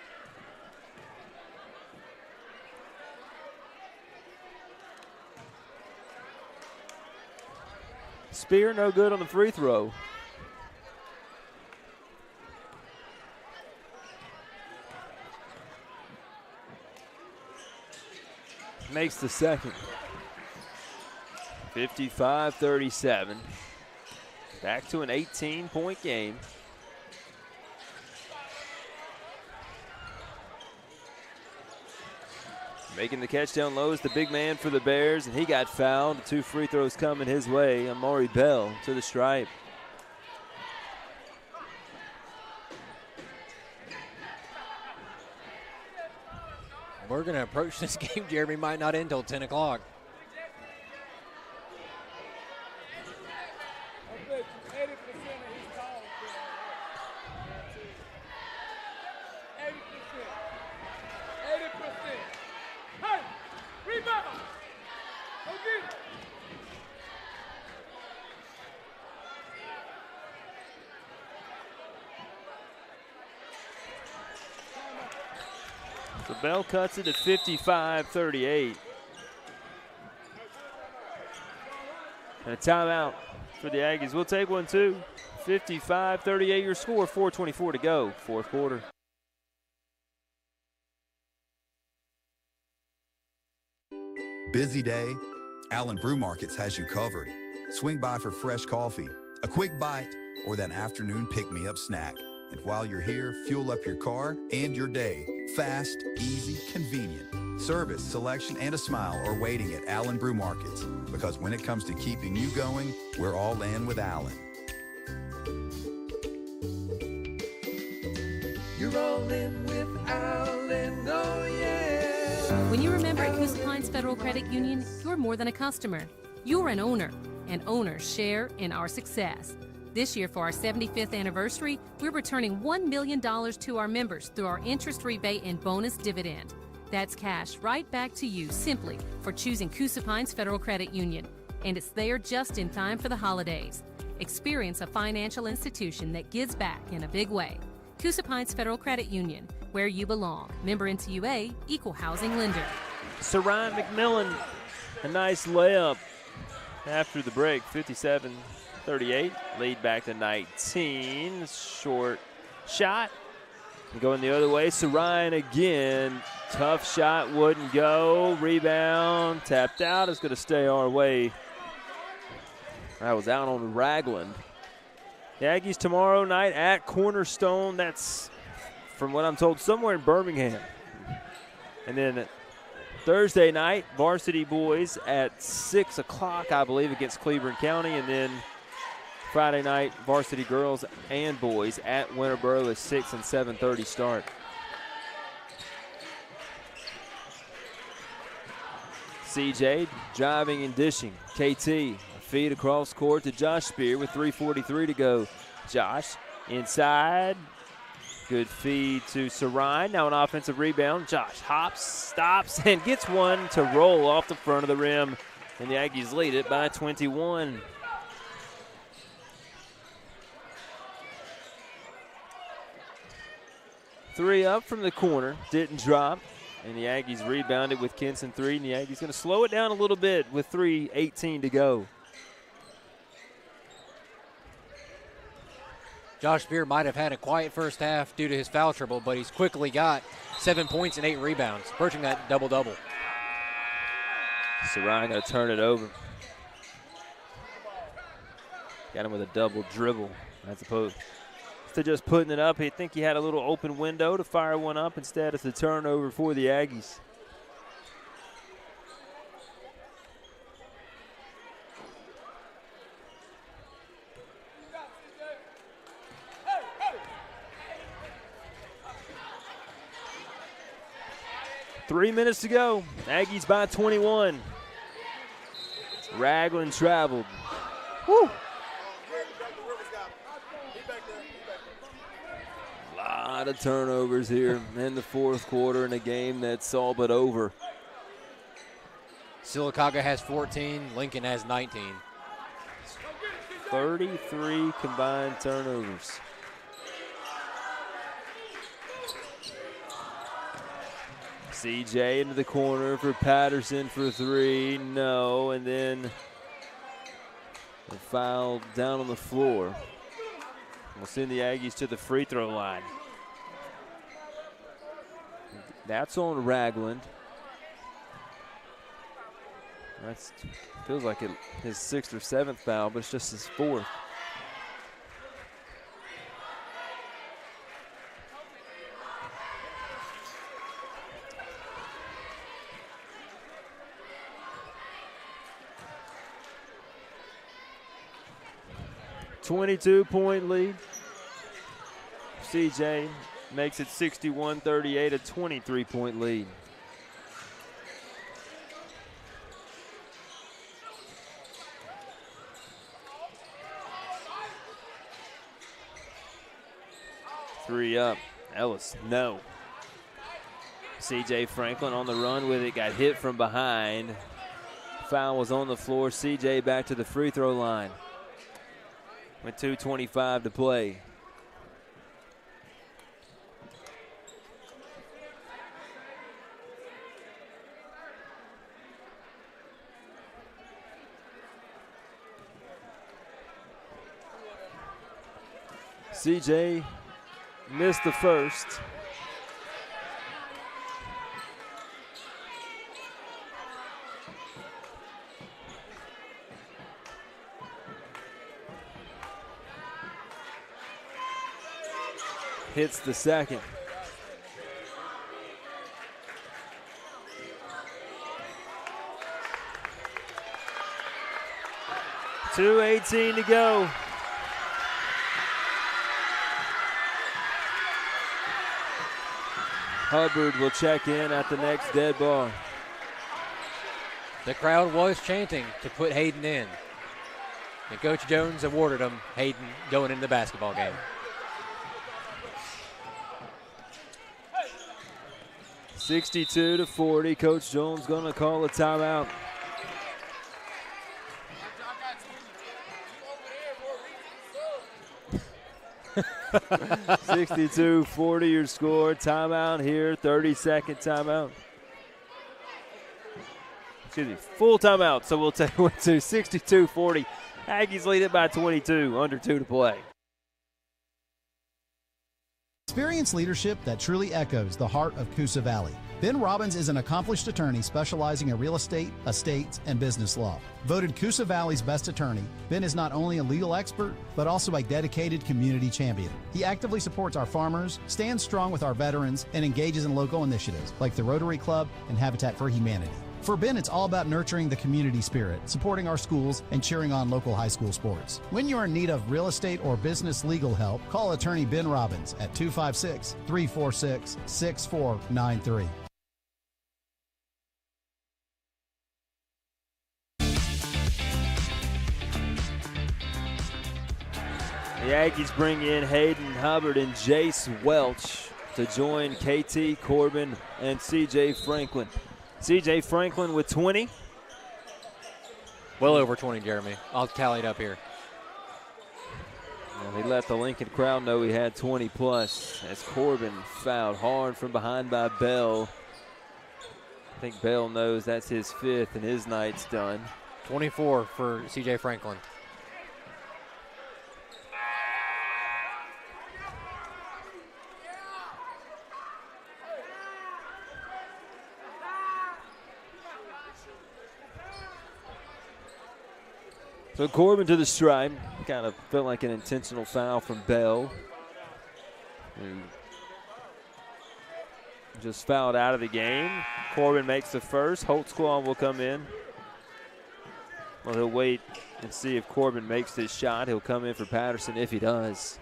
Spear no good on the free throw. Makes the second. 55-37. Back to an 18-point game. Making the catch down low is the big man for the Bears, and he got fouled. 2 free throws coming his way. Amari Bell to the stripe. We're going to approach this game, Jeremy, might not end until 10 o'clock. So Bell cuts it to 55-38. And a timeout for the Aggies. We'll take one too. 55-38 your score, 4:24 to go, fourth quarter. Busy day? Allen Brew Markets has you covered. Swing by for fresh coffee, a quick bite, or that afternoon pick-me-up snack. And while you're here, fuel up your car and your day. Fast, easy, convenient. Service, selection, and a smile are waiting at Allen Brew Markets. Because when it comes to keeping you going, we're all in with Allen. You're all in with Allen, oh yeah. When you remember at Coosa Pines Federal Credit Union, you're more than a customer. You're an owner, and owners share in our success. This year, for our 75th anniversary, we're returning $1 million to our members through our interest rebate and bonus dividend. That's cash right back to you simply for choosing Coosa Pines Federal Credit Union. And it's there just in time for the holidays. Experience a financial institution that gives back in a big way. Coosa Pines Federal Credit Union, where you belong. Member NCUA, Equal Housing Lender. Saran McMillan, a nice layup after the break, 57-38, lead back to 19. Short shot. Going the other way, Saran again. Tough shot, wouldn't go. Rebound, tapped out. It's going to stay our way. That was out on Ragland. The Aggies tomorrow night at Cornerstone. That's, from what I'm told, somewhere in Birmingham. And then Thursday night, varsity boys at 6 o'clock, I believe, against Cleveland County. And then Friday night, varsity girls and boys at Winterboro at 6 and 7:30 start. CJ driving and dishing. KT, feed across court to Josh Spear with 3:43 to go. Josh inside. Good feed to Saran. Now an offensive rebound. Josh hops, stops, and gets one to roll off the front of the rim. And the Aggies lead it by 21. Three up from the corner. Didn't drop. And the Aggies rebounded with Kenson 3. And the Aggies going to slow it down a little bit with 3:18 to go. Josh Spear might have had a quiet first half due to his foul trouble, but he's quickly got 7 points and 8 rebounds, approaching that double-double. Saran going to turn it over. Got him with a double dribble as opposed to just putting it up. I think he had a little open window to fire one up. Instead, it's a turnover for the Aggies. Three minutes to go. Aggies by 21. Ragland traveled. Woo! A lot of turnovers here in the fourth quarter in a game that's all but over. Sylacauga has 14, Lincoln has 19. 33 combined turnovers. CJ into the corner for Patterson for three. No, and then a foul down on the floor. We'll send the Aggies to the free throw line. That's on Ragland. That feels like his sixth or seventh foul, but it's just his fourth. .22 lead. CJ makes it 61-38, a 23-point lead. Three up. Ellis, no. CJ Franklin on the run with it, got hit from behind. Foul was on the floor. CJ back to the free throw line with 2:25 to play. CJ missed the first. Hits the second. .218 to go. Hubbard will check in at the next dead ball. The crowd was chanting to put Hayden in. And Coach Jones awarded him Hayden going into the basketball game. 62-40. Coach Jones going to call a timeout. .62-40 your score. Timeout here. 30-second timeout. Excuse me, full timeout. So we'll take it to 62-40. Aggies lead it by 22. Under 2 to play. Experience leadership that truly echoes the heart of Coosa Valley. Ben Robbins is an accomplished attorney specializing in real estate, estates, and business law. Voted Coosa Valley's best attorney, Ben is not only a legal expert, but also a dedicated community champion. He actively supports our farmers, stands strong with our veterans, and engages in local initiatives like the Rotary Club and Habitat for Humanity. For Ben, it's all about nurturing the community spirit, supporting our schools, and cheering on local high school sports. When you're in need of real estate or business legal help, call attorney Ben Robbins at 256-346-6493. The Aggies bring in Hayden Hubbard and Jace Welch to join KT Corbin and CJ Franklin. CJ Franklin with 20. Well over 20, Jeremy. I'll tally it up here. Well, he let the Lincoln crowd know he had 20 plus as Corbin fouled hard from behind by Bell. I think Bell knows that's his fifth and his night's done. 24 for CJ Franklin. So Corbin to the stripe. Kind of felt like an intentional foul from Bell, who just fouled out of the game. Corbin makes the first. Holtzclaw will come in. Well, he'll wait and see if Corbin makes this shot. He'll come in for Patterson if he does.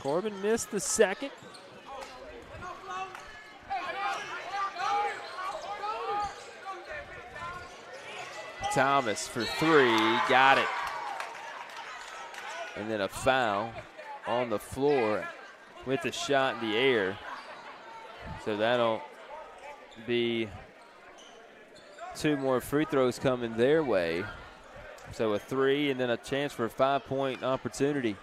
Corbin missed the second. Thomas for three. Got it. And then a foul on the floor with the shot in the air. So that'll be 2 more free throws coming their way. So a 3 and then a chance for a 5-point opportunity.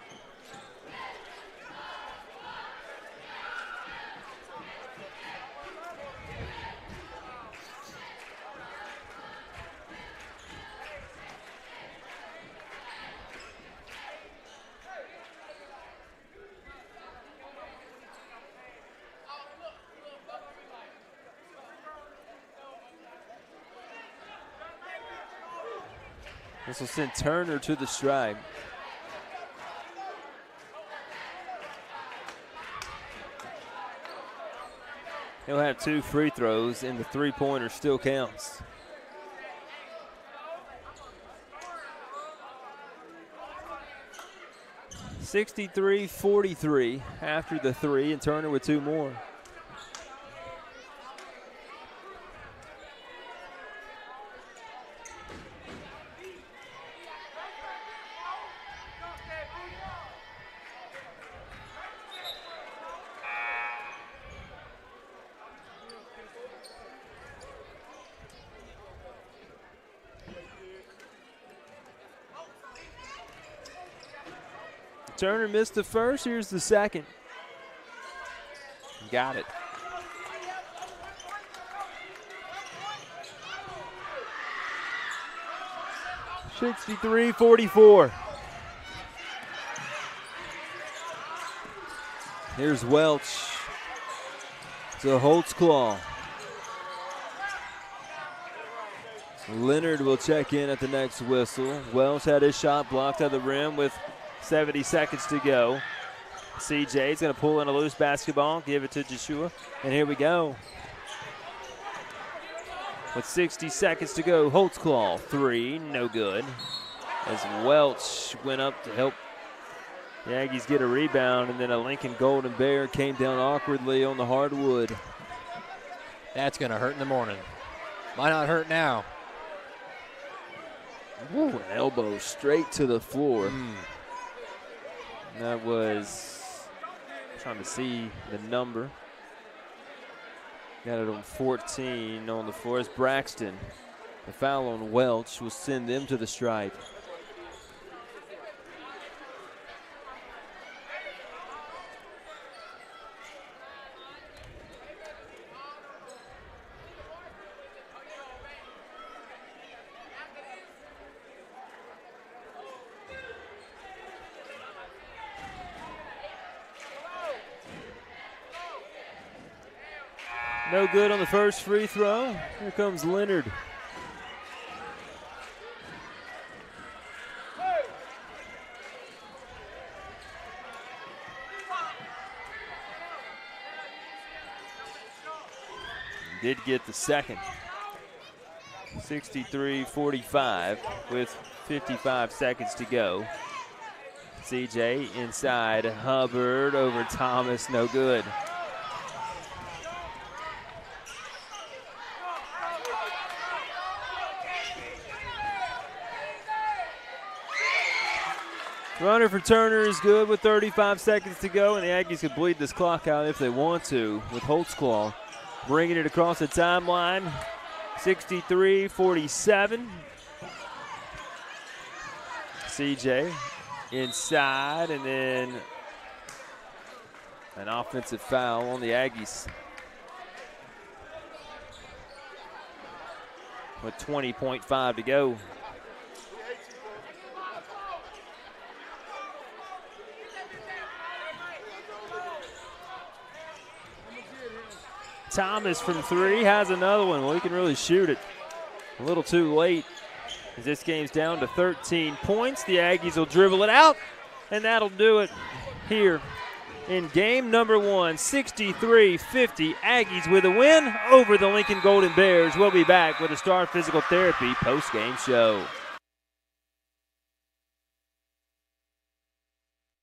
This will send Turner to the stripe. He'll have 2 free throws, and the three-pointer still counts. (63-43) after the 3, and Turner with 2 more. Turner missed the first. Here's the second. Got it. (63-44). Here's Welch to Holtzclaw. Leonard will check in at the next whistle. Welch had his shot blocked at the rim with 70 seconds to go. CJ is going to pull in a loose basketball, give it to Joshua, and here we go. With 60 seconds to go, Holtzclaw, 3, no good. As Welch went up to help the Aggies get a rebound, and then a Lincoln Golden Bear came down awkwardly on the hardwood. That's going to hurt in the morning. Might not hurt now. Ooh, an elbow straight to the floor. That was, trying to see the number. Got it on 14 on the floor. It's Braxton. The foul on Welch will send them to the stripe. No good on the first free throw. Here comes Leonard. Did get the second. 63-45 with 55 seconds to go. CJ inside. Hubbard over Thomas. No good. Runner for Turner is good with 35 seconds to go, and the Aggies could bleed this clock out if they want to with Holtzclaw bringing it across the timeline. 63-47. CJ inside, and then an offensive foul on the Aggies. With 20.5 to go. Thomas from 3 has another one. Well, he can really shoot it. A little too late as this game's down to 13 points. The Aggies will dribble it out, and that'll do it here in game number 1. 63-50. Aggies with a win over the Lincoln Golden Bears. We'll be back with a Star Physical Therapy post-game show.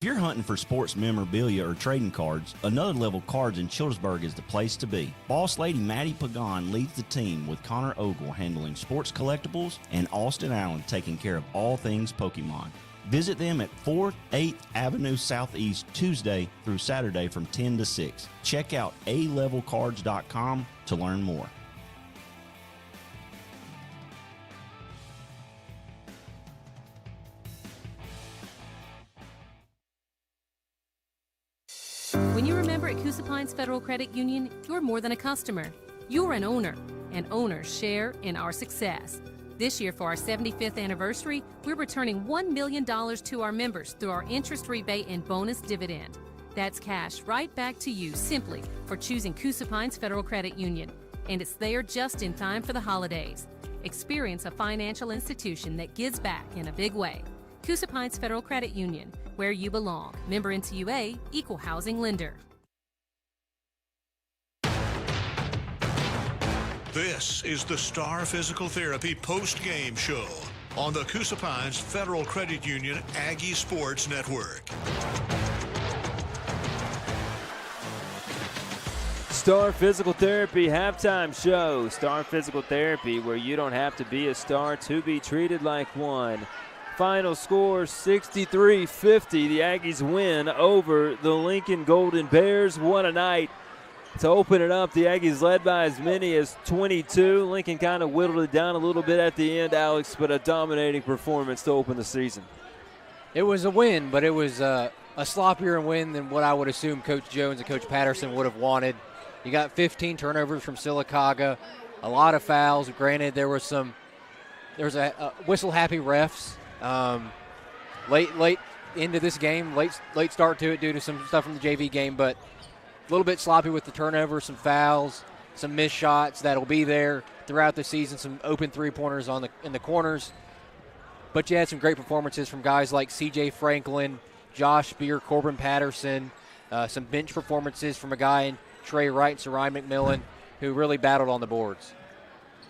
If you're hunting for sports memorabilia or trading cards, Another Level Cards in Childersburg is the place to be. Boss Lady Maddie Pagan leads the team with Connor Ogle handling sports collectibles and Austin Allen taking care of all things Pokemon. Visit them at 4th 8th Avenue Southeast Tuesday through Saturday from 10 to 6. Check out alevelcards.com to learn more. When you remember at Coosa Pines Federal Credit Union, you're more than a customer. You're an owner, and owners share in our success. This year, for our 75th anniversary, we're returning $1 million to our members through our interest rebate and bonus dividend. That's cash right back to you simply for choosing Coosa Pines Federal Credit Union. And it's there just in time for the holidays. Experience a financial institution that gives back in a big way. Coosa Pines Federal Credit Union, where you belong. Member NCUA, Equal Housing Lender. This is the Star Physical Therapy post-game show on the Coosa Pines Federal Credit Union Aggie Sports Network. Star Physical Therapy halftime show. Star Physical Therapy, where you don't have to be a star to be treated like one. Final score 63-50. The Aggies win over the Lincoln Golden Bears. What a night to open it up. The Aggies led by as many as 22. Lincoln kind of whittled it down a little bit at the end, Alex, but a dominating performance to open the season. It was a win, but it was a sloppier win than what I would assume Coach Jones and Coach Patterson would have wanted. You got 15 turnovers from Sylacauga, a lot of fouls. Granted, there was a whistle-happy refs. Late into this game, late start to it due to some stuff from the JV game, but a little bit sloppy with the turnovers, some fouls, some missed shots that'll be there throughout the season, some open three-pointers in the corners. But you had some great performances from guys like C.J. Franklin, Josh Beer, Corbin Patterson, some bench performances from a guy in Trey Wright and Sarai McMillan who really battled on the boards.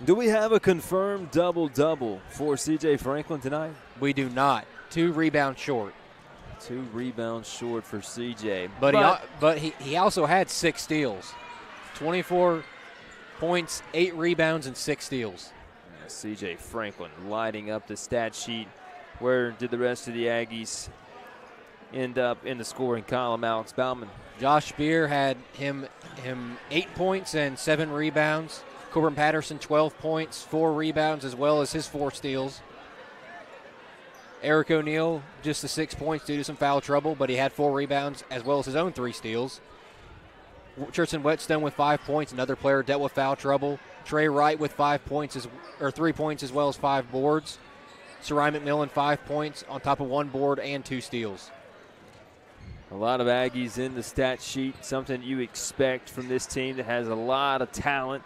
Do we have a confirmed double-double for C.J. Franklin tonight? We do not. 2 rebounds short. 2 rebounds short for C.J. But he also had 6 steals. 24 points, 8 rebounds, and 6 steals. C.J. Franklin lighting up the stat sheet. Where did the rest of the Aggies end up in the scoring column, Alex Bauman? Josh Beer had him 8 points and 7 rebounds. Corbin Patterson, 12 points, 4 rebounds, as well as his 4 steals. Eric O'Neal, just the 6 points due to some foul trouble, but he had 4 rebounds, as well as his own 3 steals. Tristan Whetstone with 5 points, another player dealt with foul trouble. Trey Wright with 5 points, 3 points, as well as 5 boards. Sarai McMillan, 5 points on top of 1 board and 2 steals. A lot of Aggies in the stat sheet, something you expect from this team that has a lot of talent.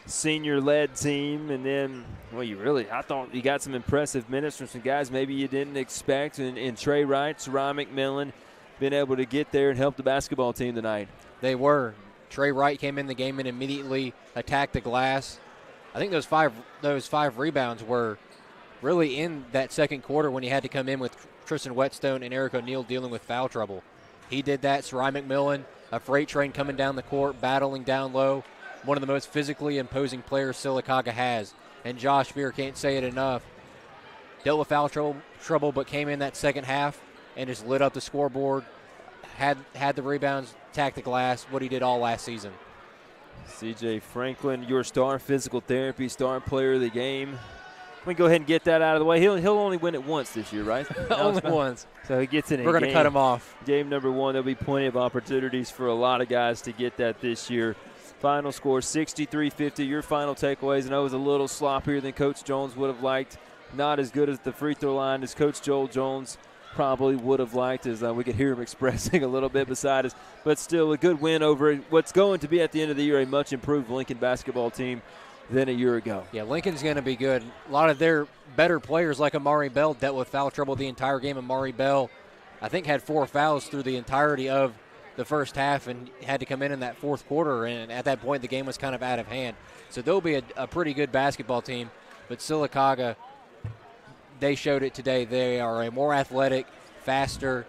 Senior-led team, and then, I thought you got some impressive minutes from some guys maybe you didn't expect. And Trey Wright, Sarai McMillan, been able to get there and help the basketball team tonight. They were. Trey Wright came in the game and immediately attacked the glass. I think those five rebounds were really in that second quarter when he had to come in with Tristan Whetstone and Eric O'Neal dealing with foul trouble. He did that. Sarai McMillan, a freight train coming down the court, battling down low. One of the most physically imposing players Sylacauga has. And Josh Beer, can't say it enough, dealt with foul trouble but came in that second half and just lit up the scoreboard, had the rebounds, attacked the glass, what he did all last season. C.J. Franklin, your Star Physical Therapy star player of the game. We can go ahead and get that out of the way. He'll only win it once this year, right? Only once. So he gets in. We're going to cut him off. Game number 1, there'll be plenty of opportunities for a lot of guys to get that this year. Final score 63-50. Your final takeaways. I know it was a little sloppier than Coach Jones would have liked. Not as good as the free throw line as Coach Joel Jones probably would have liked, as we could hear him expressing a little bit beside us. But still a good win over what's going to be at the end of the year a much improved Lincoln basketball team than a year ago. Yeah, Lincoln's going to be good. A lot of their better players like Amari Bell dealt with foul trouble the entire game. Amari Bell, I think, had 4 fouls through the entirety of the first half and had to come in that fourth quarter, and at that point the game was kind of out of hand. So they'll be a pretty good basketball team, but Sylacauga, they showed it today. They are a more athletic, faster,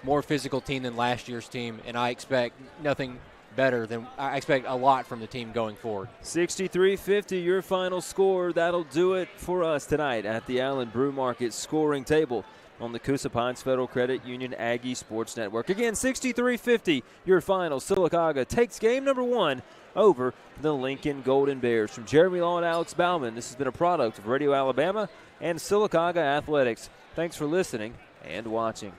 more physical team than last year's team, and I expect nothing better than I expect a lot from the team going forward. 63-50, your final score. That'll do it for us tonight at the Allen Brew Market scoring table on the Coosa Pines Federal Credit Union Aggie Sports Network. Again, 63-50, your final. Sylacauga takes game number 1 over the Lincoln Golden Bears. From Jeremy Law and Alex Bauman, this has been a product of Radio Alabama and Sylacauga Athletics. Thanks for listening and watching.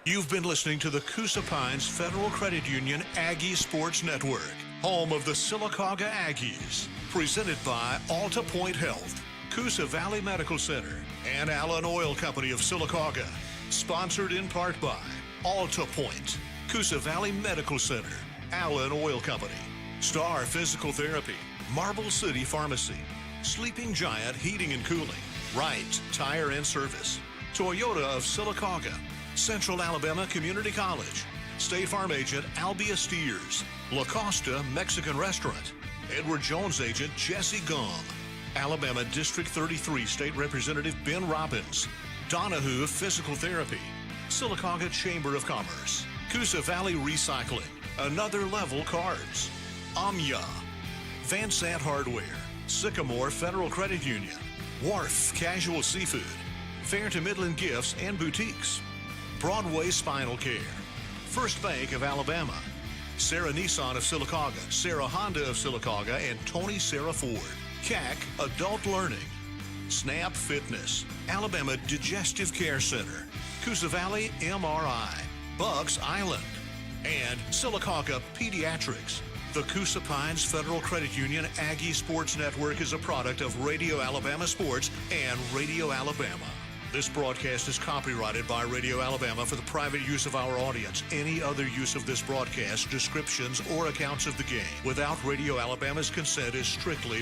You've been listening to the Coosa Pines Federal Credit Union Aggie Sports Network, home of the Sylacauga Aggies. Presented by Alta Point Health, Coosa Valley Medical Center, and Allen Oil Company of Sylacauga. Sponsored in part by Alta Point, Coosa Valley Medical Center, Allen Oil Company, Star Physical Therapy, Marble City Pharmacy, Sleeping Giant Heating and Cooling, Wright Tire and Service, Toyota of Sylacauga, Central Alabama Community College, State Farm Agent Albia Steers, La Costa Mexican Restaurant, Edward Jones Agent Jesse Gum, Alabama District 33 State Representative Ben Robbins, Donahue Physical Therapy, Sylacauga Chamber of Commerce, Coosa Valley Recycling, Another Level Cards, Amya, Van Sant Hardware, Sycamore Federal Credit Union, Wharf Casual Seafood, Fair to Midland Gifts and Boutiques, Broadway Spinal Care, First Bank of Alabama, Sarah Nissan of Sylacauga, Sarah Honda of Sylacauga, and Tony Sarah Ford, CAC Adult Learning, Snap Fitness, Alabama Digestive Care Center, Coosa Valley MRI, Bucks Island, and Sylacauga Pediatrics. The Coosa Pines Federal Credit Union Aggie Sports Network is a product of Radio Alabama Sports and Radio Alabama. This broadcast is copyrighted by Radio Alabama for the private use of our audience. Any other use of this broadcast, descriptions, or accounts of the game without Radio Alabama's consent is strictly